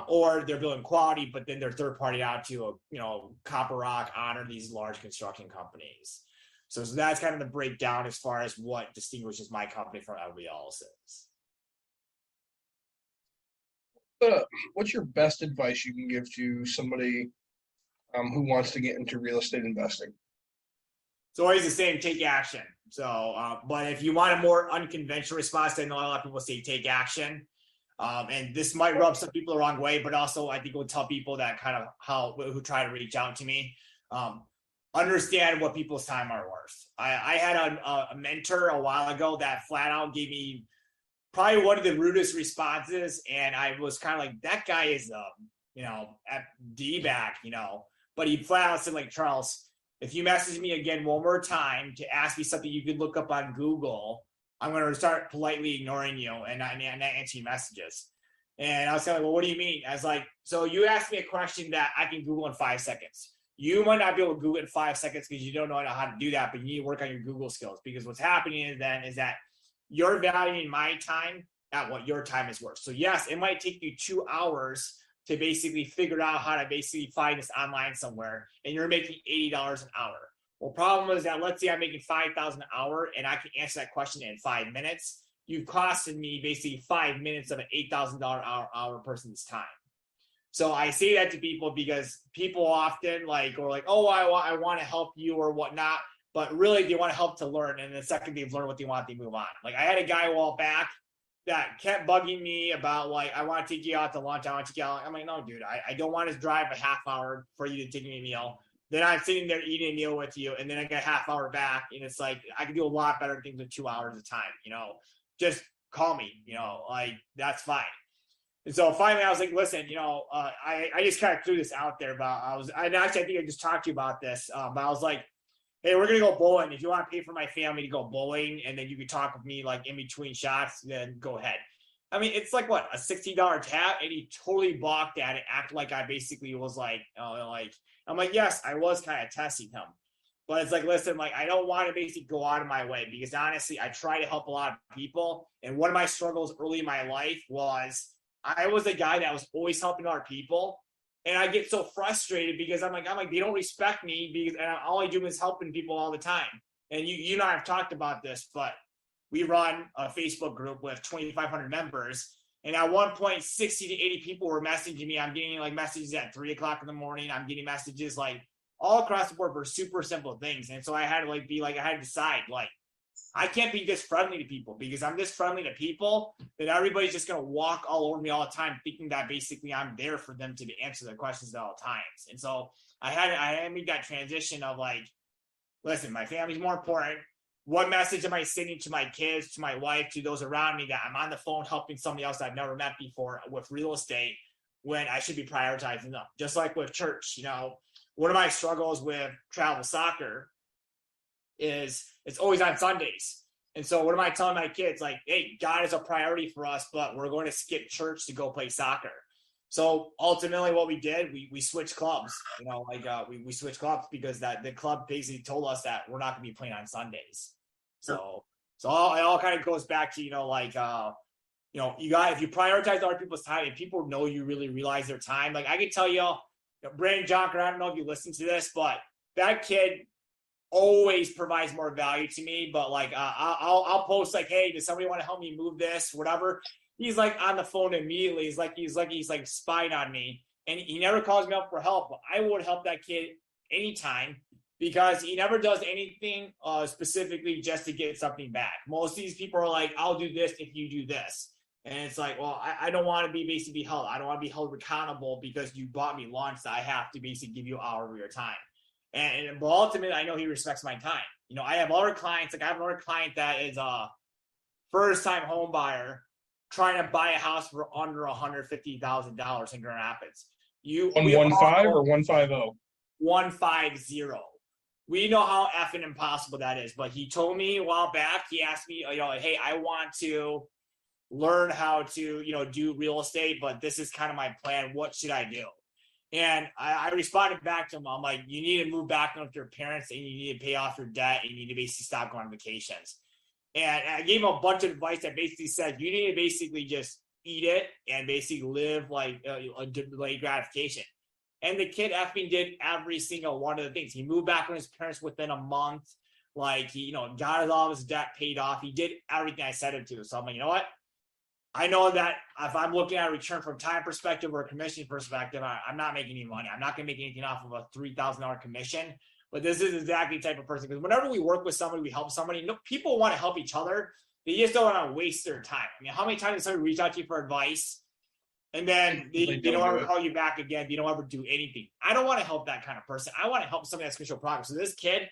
Or they're building quality, but then they're third party out to Copper Rock, Honor, these large construction companies. So that's kind of the breakdown as far as what distinguishes my company from everybody else's. What's your best advice you can give to somebody who wants to get into real estate investing? It's always the same: take action. So, but if you want a more unconventional response, I know a lot of people say take action. And this might rub some people the wrong way, but also I think it will tell people that who try to reach out to me, understand what people's time are worth. I had a mentor a while ago that flat out gave me probably one of the rudest responses, and I was kind of like, that guy is at D-back, but he flat out said, like, Charles, if you message me again one more time to ask me something you could look up on Google, I'm going to start politely ignoring you and not answering messages. And I was like, well, what do you mean? I was like, so you asked me a question that I can Google in 5 seconds. You might not be able to Google it in 5 seconds because you don't know how to do that, but you need to work on your Google skills, because what's happening is that you're valuing my time at what your time is worth. So yes, it might take you 2 hours to basically figure out how to basically find this online somewhere, and you're making $80 an hour. Well, problem is that, let's say I'm making $5,000 an hour and I can answer that question in 5 minutes. You've costed me basically 5 minutes of an $8,000 hour person's time. So I say that to people because people often oh, I want to help you or whatnot, but really they want to help to learn. And the second they've learned what they want, they move on. Like, I had a guy a while back that kept bugging me about, like, I want to take you out to lunch. I want to take you out. I'm like, no, dude, I don't want to drive a half hour for you to take me a meal. Then I'm sitting there eating a meal with you, and then I get a half hour back, and it's like, I can do a lot better things with 2 hours of time, just call me, like that's fine. And so finally I was like, listen, I just kind of threw this out there, but I think I just talked to you about this, but I was like, hey, we're going to go bowling. If you want to pay for my family to go bowling and then you can talk with me like in between shots, then go ahead. I mean, it's like what, a $60 tab, and he totally balked at it, acted like I basically was like, I'm like, yes, I was kind of testing him. But it's like, listen, like, I don't want to basically go out of my way because honestly, I try to help a lot of people. And one of my struggles early in my life was I was a guy that was always helping other people. And I get so frustrated because I'm like, they don't respect me because and all I do is helping people all the time. And you and I have talked about this, but we run a Facebook group with 2,500 members. And at one point, 60 to 80 people were messaging me. I'm getting like messages at 3 o'clock in the morning. I'm getting messages like all across the board for super simple things. And so I had to I had to decide, like, I can't be this friendly to people because I'm this friendly to people that everybody's just going to walk all over me all the time, thinking that basically I'm there for them to answer their questions at all times. And so I had to make that transition of like, listen, my family's more important. What message am I sending to my kids, to my wife, to those around me that I'm on the phone helping somebody else I've never met before with real estate when I should be prioritizing them? Just like with church, one of my struggles with travel soccer is it's always on Sundays. And so what am I telling my kids? Like, hey, God is a priority for us, but we're going to skip church to go play soccer. So ultimately what we did, we switched clubs, we switched clubs because the club basically told us that we're not going to be playing on Sundays. So it all kind of goes back to, if you prioritize other people's time and people know you really realize their time, like I can tell you, Brandon Jonker, I don't know if you listen to this, but that kid always provides more value to me. But like, I'll post like, hey, does somebody want to help me move this, whatever? He's like on the phone immediately. He's like spying on me, and he never calls me up for help. But I would help that kid anytime because he never does anything specifically just to get something back. Most of these people are like, I'll do this if you do this. And it's like, well, I don't want to be basically held. I don't want to be held accountable because you bought me lunch. So I have to basically give you an hour of your time. But ultimately, I know he respects my time. I have other clients. Like I have another client that is a first-time home buyer trying to buy a house for under $150,000 in Grand Rapids. 115 or 150? 150. We know how effing impossible that is. But he told me a while back. He asked me, hey, I want to learn how to, do real estate, but this is kind of my plan. What should I do? And I responded back to him. I'm like, you need to move back in with your parents and you need to pay off your debt and you need to basically stop going on vacations. And I gave him a bunch of advice that basically said, you need to basically just eat it and basically live like a delayed gratification. And the kid effing did every single one of the things. He moved back with his parents within a month. Like he, got all of his debt paid off. He did everything I said him to. So I'm like, you know what? I know that if I'm looking at a return from time perspective or a commission perspective, I'm not making any money. I'm not going to make anything off of a $3,000 commission. But this is exactly the type of person, because whenever we work with somebody, we help somebody, people want to help each other. They just don't want to waste their time. I mean, how many times does somebody reach out to you for advice and then they don't ever call you back again? They don't ever do anything. I don't want to help that kind of person. I want to help somebody that's going to show progress. So this kid,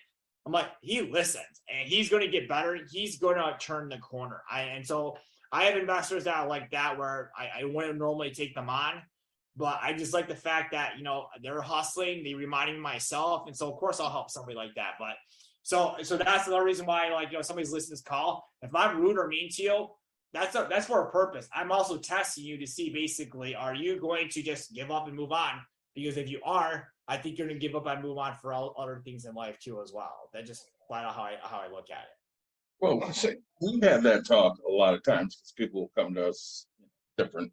I'm like, he listens and he's going to get better. He's going to turn the corner. And so I have investors that are like that where I wouldn't normally take them on, but I just like the fact that, they're hustling, they reminding me myself. And so of course I'll help somebody like that. But so that's another reason why, somebody's listening to this call. If I'm rude or mean to you, that's for a purpose. I'm also testing you to see basically, are you going to just give up and move on? Because if you are, I think you're going to give up and move on for all other things in life too as well. That's just flat out how I look at it. Well, we've had that talk a lot of times because people will come to us different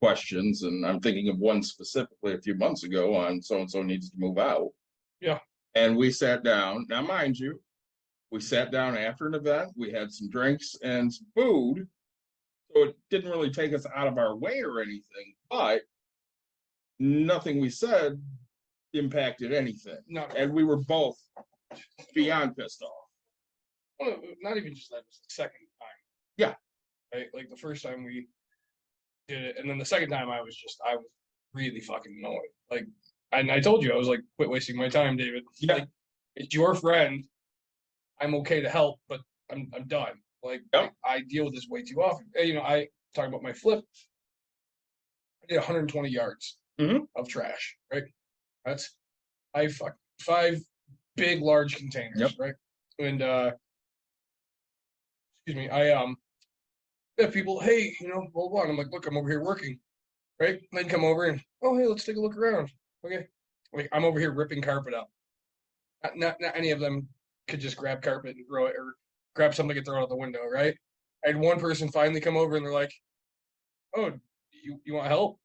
questions, and I'm thinking of one specifically a few months ago on so-and-so needs to move out. Yeah. And we sat down. Now, mind you, we sat down after an event. We had some drinks and some food. So it didn't really take us out of our way or anything, but nothing we said impacted anything. No. And we were both beyond pissed off. Well, not even just that, it was the second time. Yeah. Right? Like the first time we did it, and then the second time I was really fucking annoyed. Like, and I told you, I was like, quit wasting my time, David. Yeah. Like, it's your friend. I'm okay to help, but I'm done. Like Yep. I deal with this way too often. You know, I talk about my flip. I did 120 yards Mhm. of trash, right? That's five big large containers, Yep. right? And excuse me, I have people, hey, you know, blah, blah, blah. And I'm like, look, I'm over here working, right? And they'd come over and, oh, hey, let's take a look around. Okay. Like I'm over here ripping carpet up. Not any of them could just grab carpet and throw it or grab something and throw it out the window, right? I had one person finally come over and they're like, oh, you want help?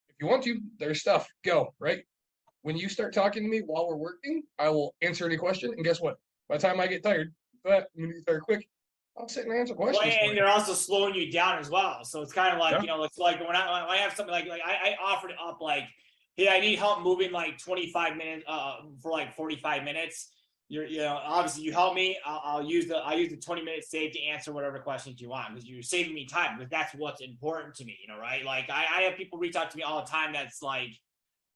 If you want to, there's stuff. Go, right? When you start talking to me while we're working, I will answer any question. And guess what? By the time I get tired, but I'm gonna get tired quick, I'll sit and answer Well, questions. for and you. they're also slowing you down as well. So it's kind of like, Yeah. you know, it's like when I have something like I offered it up like, hey, I need help moving like 25 minutes for like 45 minutes. You know, obviously you help me. I'll use the 20 minutes saved to answer whatever questions you want because you're saving me time because that's what's important to me, you know, right? Like I have people reach out to me all the time that's like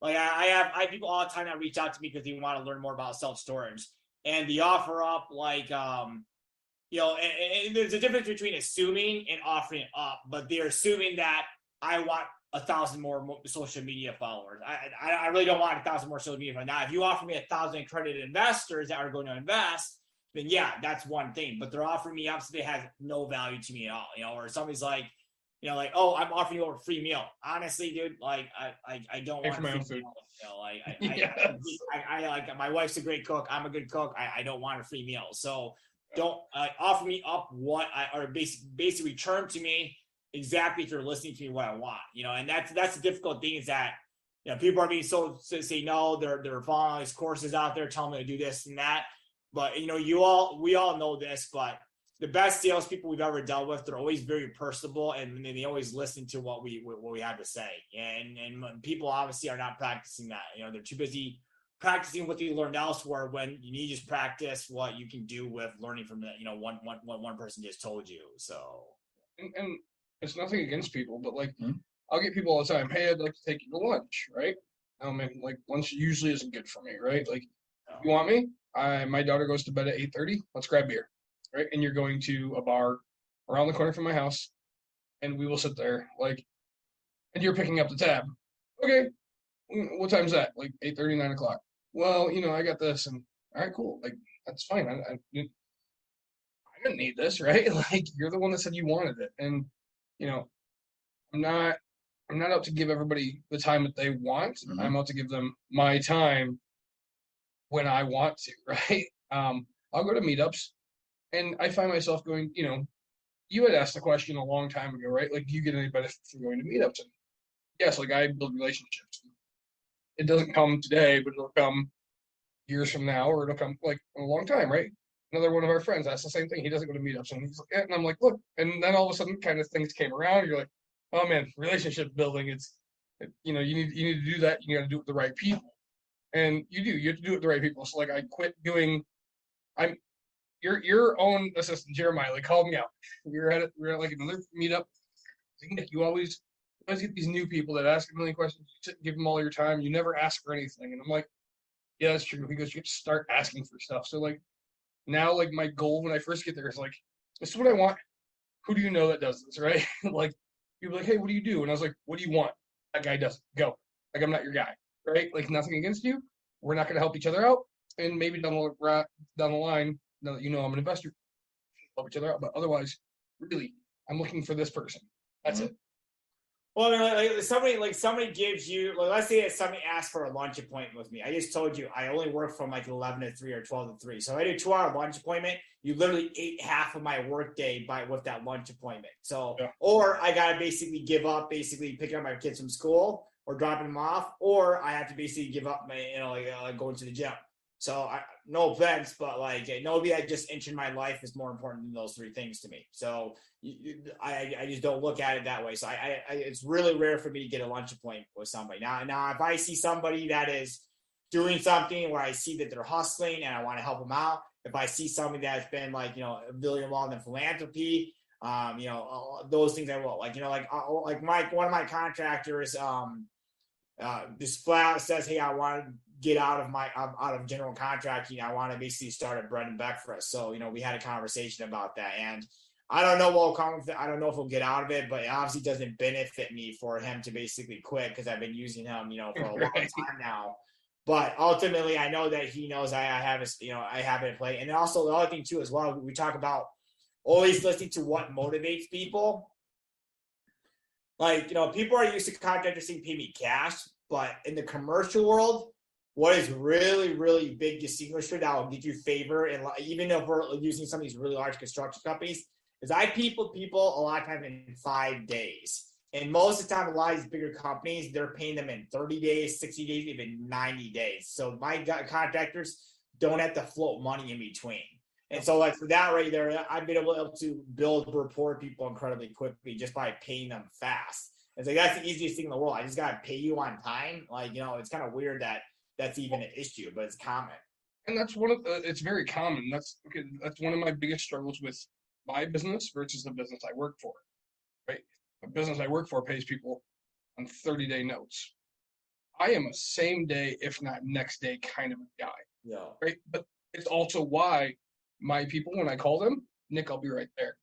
I have people all the time that reach out to me because they want to learn more about self-storage and the offer up like you know, and there's a difference between assuming and offering it up, but they're assuming that I want 1,000 more social media followers. I really don't want 1,000 more social media followers. Now, if you offer me 1,000 accredited investors that are going to invest, then yeah, that's one thing. But they're offering me up so it has no value to me at all. You know, or somebody's like, you know, like, oh, I'm offering you a free meal. Honestly, dude, like I don't Pay want for my free own food. meal. You know, like Yes. I like my wife's a great cook. I'm a good cook. I don't want a free meal. So don't offer me up what or basically return to me exactly if you're listening to me what I want, you know. And that's the difficult thing is that, you know, people are being so say no, they're following all these courses out there telling me to do this and that, but you know, we all know this, but the best salespeople we've ever dealt with, they're always very personable and they always listen to what we have to say, and people obviously are not practicing that, you know, they're too busy practicing what they learned elsewhere when you need to just practice what you can do with learning from the, you know, one person just told you. So And it's nothing against people, but like Mhm. I'll get people all the time, hey, I'd like to take you to lunch, right? And like lunch usually isn't good for me, right? Like you want me? My daughter goes to bed at 8:30. Let's grab beer, right? And you're going to a bar around the corner from my house, and we will sit there, like, and you're picking up the tab. Okay, what time's that? Like 8:30, 9 o'clock. Well, you know, I got this, and all right, cool. Like that's fine. I didn't need this, right? Like you're the one that said you wanted it, and you know, I'm not out to give everybody the time that they want. Mhm. I'm out to give them my time when I want to, right? I'll go to meetups, and I find myself going. You know, you had asked the question a long time ago, right? Like, do you get any benefit from going to meetups? And yes, like I build relationships. It doesn't come today, but it'll come years from now, or it'll come like in a long time, right? Another one of our friends asked the same thing. He doesn't go to meetups, and he's like, yeah. And I'm like, look, and then all of a sudden, kind of things came around. You're like, oh man, relationship building. You know, you need to do that. You got to do it with the right people, and you have to do it with the right people. So like, I quit doing. I'm your own assistant, Jeremiah. Like, called me out. We're at like another meetup. You always get these new people that ask a million questions. You sit and give them all your time. You never ask for anything, and I'm like, yeah, that's true. He goes, you have to start asking for stuff. So like now, like my goal when I first get there is like, this is what I want. Who do you know that does this, right? Like people like, hey, what do you do? And I was like, what do you want? That guy doesn't. Go. Like I'm not your guy, right? Like nothing against you. We're not going to help each other out, and maybe down the line, now that you know I'm an investor, help each other out. But otherwise, really, I'm looking for this person. That's it. well, I mean, like somebody gives you, like, let's say that somebody asks for a lunch appointment with me. I just told you I only work from like 11 to 3 or 12 to 3. So I do 2-hour lunch appointment. You literally ate half of my workday with that lunch appointment. So, Yeah. or I got to basically give up picking up my kids from school or dropping them off, or I have to basically give up my, you know, like going to the gym. So no offense, but like nobody that just inching my life is more important than those 3 things to me. So I just don't look at it that way. So I it's really rare for me to get a lunch appointment with somebody. Now if I see somebody that is doing something where I see that they're hustling and I want to help them out, if I see somebody that's been like, you know, really involved in philanthropy, you know, those things I will like, you know, like one of my contractors just flat out says, hey, I want to get out of general contracting. I want to basically start a bread and breakfast. So, we had a conversation about that, and I don't know what will come with it. I don't know if he'll get out of it, but it obviously doesn't benefit me for him to basically quit because I've been using him, for a long time now. But ultimately, I know that he knows I have it in play. And also the other thing too, as well, we talk about always listening to what motivates people. Like, people are used to contractors saying pay me cash, but in the commercial world, what is really, really big distinguisher that will get you favor, and even if we're using some of these really large construction companies, is I people a lot of times in 5 days. And most of the time, a lot of these bigger companies, they're paying them in 30 days, 60 days, even 90 days. So my contractors don't have to float money in between. And so for that right there, I've been able to build rapport with people incredibly quickly just by paying them fast. It's like, that's the easiest thing in the world. I just got to pay you on time. It's kind of weird that that's even an issue, but it's common. And that's it's very common. That's one of my biggest struggles with my business versus the business I work for, right? The business I work for pays people on 30-day notes. I am a same day, if not next day kind of a guy. Yeah. Right. But it's also why my people, when I call them, Nick, I'll be right there.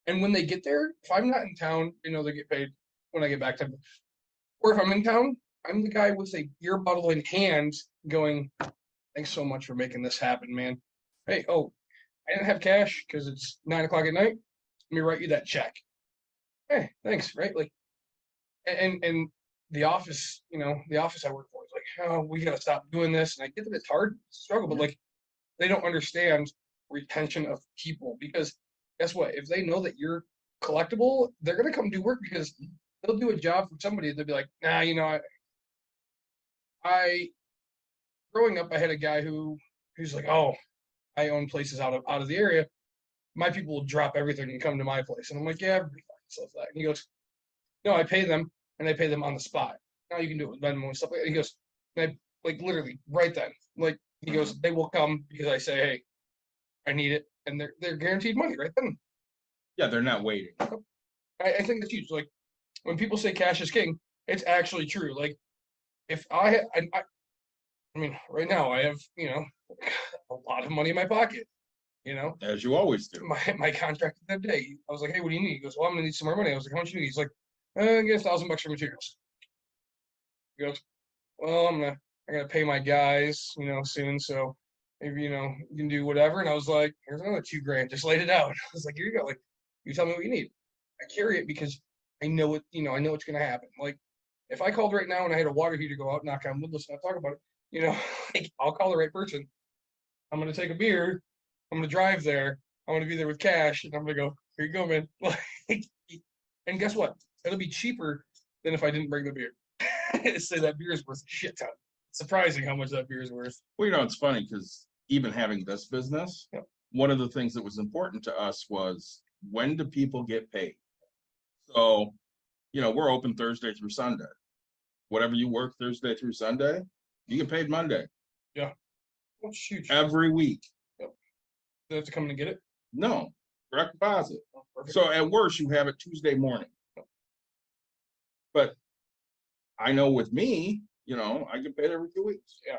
And when they get there, if I'm not in town, they get paid when I get back to them. Or if I'm in town, I'm the guy with a beer bottle in hand going, thanks so much for making this happen, man. Hey, I didn't have cash because it's 9:00 at night. Let me write you that check. Hey, thanks, right? Like, and the office, the office I work for is like, oh, we got to stop doing this. And I get that it's hard, it's a struggle, but like, they don't understand retention of people, because guess what? If they know that you're collectible, they're going to come do work because they'll do a job for somebody. They'll be like, nah, growing up, I had a guy who's like, oh, I own places out of the area. My people will drop everything and come to my place. And I'm like, yeah, everybody stuff like that. And he goes, no, I pay them, and I pay them on the spot. Now you can do it with Venmo and stuff like that. He goes, and I, like, literally right then, like, he goes, they will come because I say, hey, I need it, and they're guaranteed money right then. Yeah, they're not waiting. I think that's huge. Like, when people say cash is king, it's actually true. Like, if I mean, right now I have, a lot of money in my pocket, As you always do. My contract the other day, I was like, hey, what do you need? He goes, well, I'm gonna need some more money. I was like, how much do you need? He's like, I get $1,000 for materials. He goes, well, I'm gonna pay my guys, soon, so maybe, you can do whatever. And I was like, here's another $2,000, just laid it out. I was like, here you go. Like, you tell me what you need. I carry it because I know it, I know what's gonna happen. Like, if I called right now and I had a water heater go out, knock on wood, let's not talk about it, like, I'll call the right person. I'm gonna take a beer, I'm gonna drive there, I'm gonna be there with cash, and I'm gonna go, here you go, man. And guess what? It'll be cheaper than if I didn't bring the beer. Say that beer is worth a shit ton. Surprising how much that beer is worth. Well, it's funny because even having this business, one of the things that was important to us was, when do people get paid? So, we're open Thursday through Sunday. Whatever you work Thursday through Sunday, you get paid Monday. Yeah. Oh, shoot. Every week. Yep. Do they have to come in and get it? No, direct deposit. Oh, perfect. So at worst, you have it Tuesday morning. But I know with me, I get paid every 2 weeks. Yeah.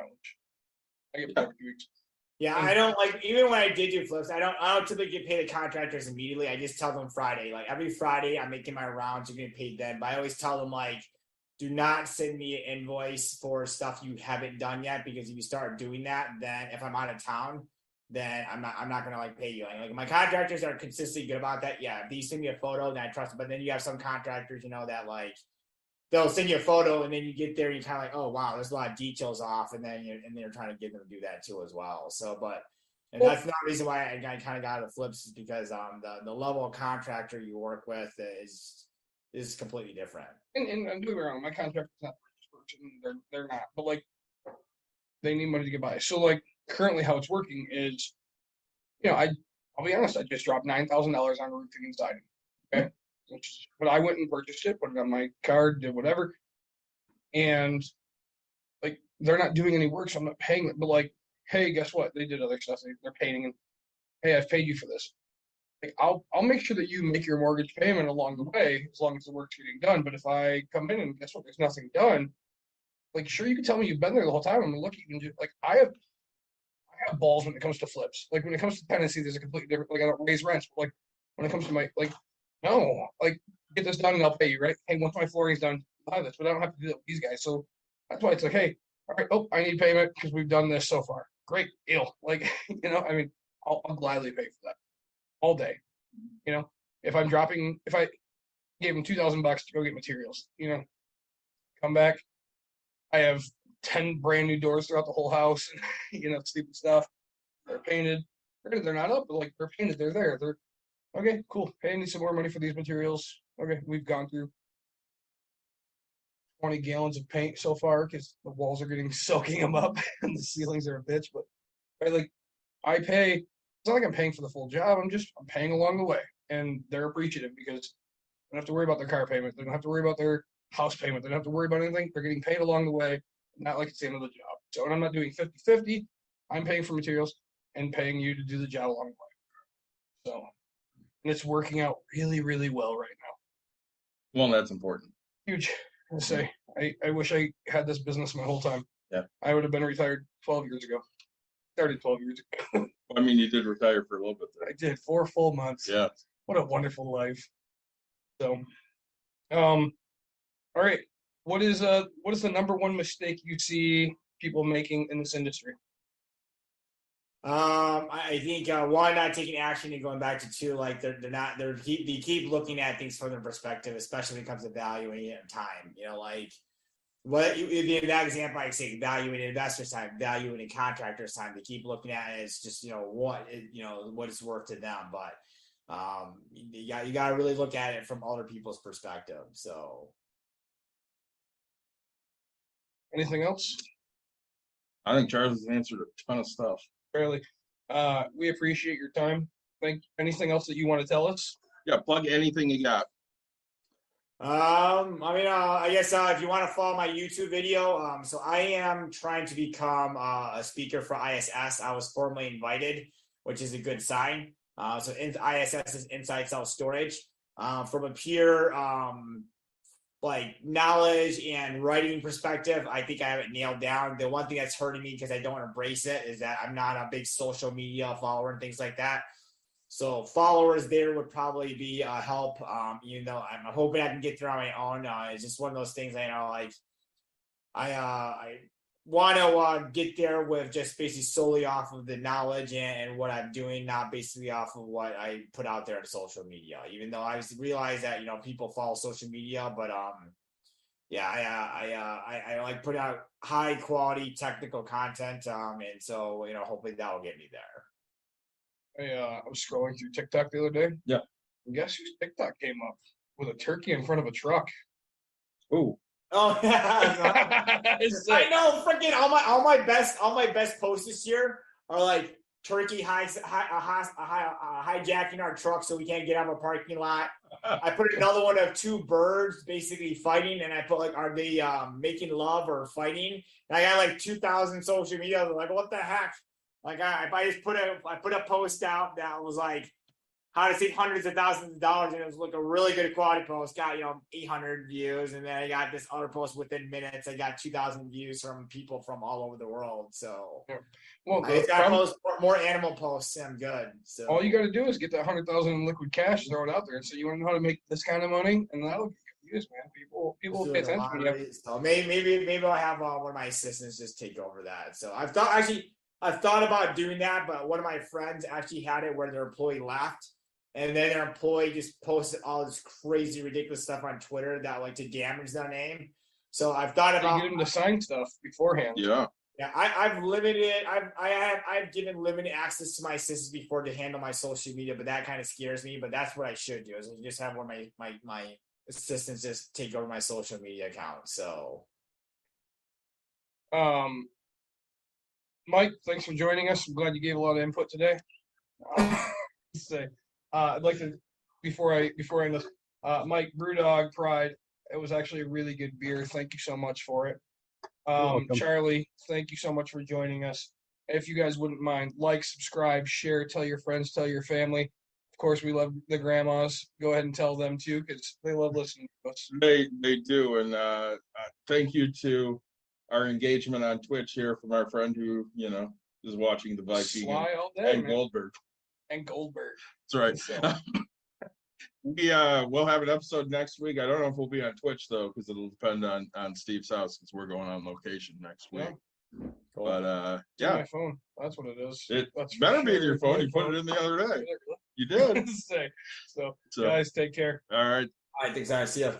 I get paid every 2 weeks. Yeah, I don't like, even when I did do flips, I don't typically get paid the contractors immediately. I just tell them Friday. Like, every Friday I'm making my rounds, you're getting paid then. But I always tell them, like, do not send me an invoice for stuff you haven't done yet, because if you start doing that, then if I'm out of town, then I'm not gonna like pay you. Like, my contractors are consistently good about that. Yeah, if you send me a photo, then I trust it. But then you have some contractors, that like, they'll send you a photo and then you get there and you're kind of like, oh wow, there's a lot of details off, and then you're trying to get them to do that too as well. So, that's another reason why I kind of got out of the flips, is because the level of contractor you work with is completely different. And don't get me wrong, my contractor's not the richest person. They're not, but like, they need money to get by. So like, currently how it's working is, I'll be honest, I just dropped $9,000 on roofing and siding. Okay. But I went and purchased it, put it on my card, did whatever. And like, they're not doing any work, so I'm not paying them. But like, hey, guess what? They did other stuff. They're painting, and hey, I've paid you for this. Like, I'll make sure that you make your mortgage payment along the way, as long as the work's getting done. But if I come in and guess what, there's nothing done, Like, sure, you can tell me you've been there the whole time. I'm gonna look at you and just like I have balls when it comes to flips. Like when it comes to tenancy, there's a completely different. Like I don't raise rents. But like when it comes to my no, like get this done and I'll pay you. Right? Hey, once my flooring's done, I'll have this, but I don't have to do that with these guys. So that's why it's like, hey, all right, oh, I need payment because we've done this so far. Great deal. Like I mean, I'll gladly pay for that all day. If I gave him $2,000 to go get materials, come back, I have 10 brand new doors throughout the whole house, and stupid stuff. They're painted. They're not up, but like they're painted. They're there. They're okay. Cool. Hey, I need some more money for these materials. Okay, we've gone through 20 gallons of paint so far because the walls are getting soaking them up and the ceilings are a bitch. But I pay. It's not like I'm paying for the full job. I'm paying along the way, and they're appreciative because they don't have to worry about their car payment. They don't have to worry about their house payment. They don't have to worry about anything. They're getting paid along the way, not like it's the end of the job. So, and I'm not doing 50-50. I'm paying for materials and paying you to do the job along the way. So, and it's working out really, really well right now. Well, that's important. Huge. I say, I wish I had this business my whole time. Yeah. I would have been retired 12 years ago. Started 12 years ago. I mean, you did retire for a little bit there. I did 4 full months. Yeah. What a wonderful life. So, all right. What is the number one mistake you see people making in this industry? I think one, not taking action, and going back to two, like they keep looking at things from their perspective, especially when it comes to valuing it time. Like that example, I say valuing investors' time, valuing contractors' time. They keep looking at it as just what it's worth to them, but you got to really look at it from other people's perspective. So, anything else? I think Charles has answered a ton of stuff. Fairly. We appreciate your time. Anything else that you want to tell us? Yeah, plug anything you got. I guess if you want to follow my YouTube video, so I am trying to become a speaker for ISS. I was formally invited, which is a good sign. So ISS is Inside Self Storage. From a pure like knowledge and writing perspective, I think I have it nailed down. The one thing that's hurting me because I don't embrace it is that I'm not a big social media follower and things like that. So followers there would probably be a help. I'm hoping I can get there on my own. It's just one of those things I want to get there with just basically solely off of the knowledge and what I'm doing, not basically off of what I put out there on social media. Even though I realize that people follow social media, but I like putting out high quality technical content, and so hopefully that will get me there. I was scrolling through TikTok the other day. Yeah. And guess whose TikTok came up with a turkey in front of a truck? Ooh. Oh yeah, I know. Freaking all my best posts this year are like turkey hijacking our truck so we can't get out of a parking lot. I put another one of 2 birds basically fighting, and I put like, are they making love or fighting? And I got like 2,000 social media. They're like, what the heck? Like I put a post out that was like how to save hundreds of thousands of dollars, and it was like a really good quality post. Got 800 views, and then I got this other post within minutes. I got 2,000 views from people from all over the world. So, well, I got to post more animal posts, and I'm good. So all you got to do is get that 100,000 in liquid cash, throw it out there, and say you want to know how to make this kind of money, and that'll get you views, man. People will pay attention. So maybe I'll have one of my assistants just take over that. So I've thought about doing that, but one of my friends actually had it where their employee left. And then their employee just posted all this crazy, ridiculous stuff on Twitter that like to damage their name. So I've thought about get them to sign stuff beforehand. Yeah. Yeah, I've limited. I've given limited access to my assistants before to handle my social media, but that kind of scares me. But that's what I should do. Is just have one of my assistants just take over my social media account. So, Mike, thanks for joining us. I'm glad you gave a lot of input today. I'd like to, before I end this, Mike, Brewdog Pride, it was actually a really good beer. Thank you so much for it. Charlie, thank you so much for joining us. If you guys wouldn't mind, like, subscribe, share, tell your friends, tell your family. Of course, we love the grandmas. Go ahead and tell them too, because they love listening to us. They do, and thank you to our engagement on Twitch here from our friend who, you know, is watching the Viking Sly all day, and man. Goldberg. And Goldberg. That's right. So, We'll have an episode next week. I don't know if we'll be on Twitch though, because it'll depend on Steve's house, because we're going on location next week. Yeah. But it's on yeah, my phone. That's what it is. it That's for better be in sure. your It's phone. my You put it in the other day. You did. Sick. So, So, guys, take care. all right. All right, thanks, guys. See ya.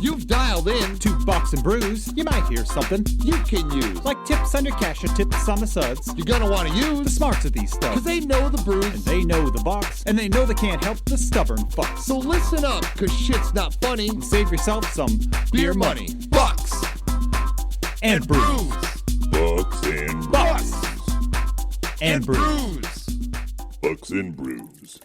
You've dialed in To Box and Brews, you might hear something you can use. like tips on your cash or tips on the suds. You're gonna want to The use smarts of these because stuff. they know the And brews. they know the box, and they know they can't help the stubborn fucks. So listen up, because shit's not funny. Save yourself some Beer money. Bucks. and brews. Bucks and Bucks brews. and brews. Bucks and brews.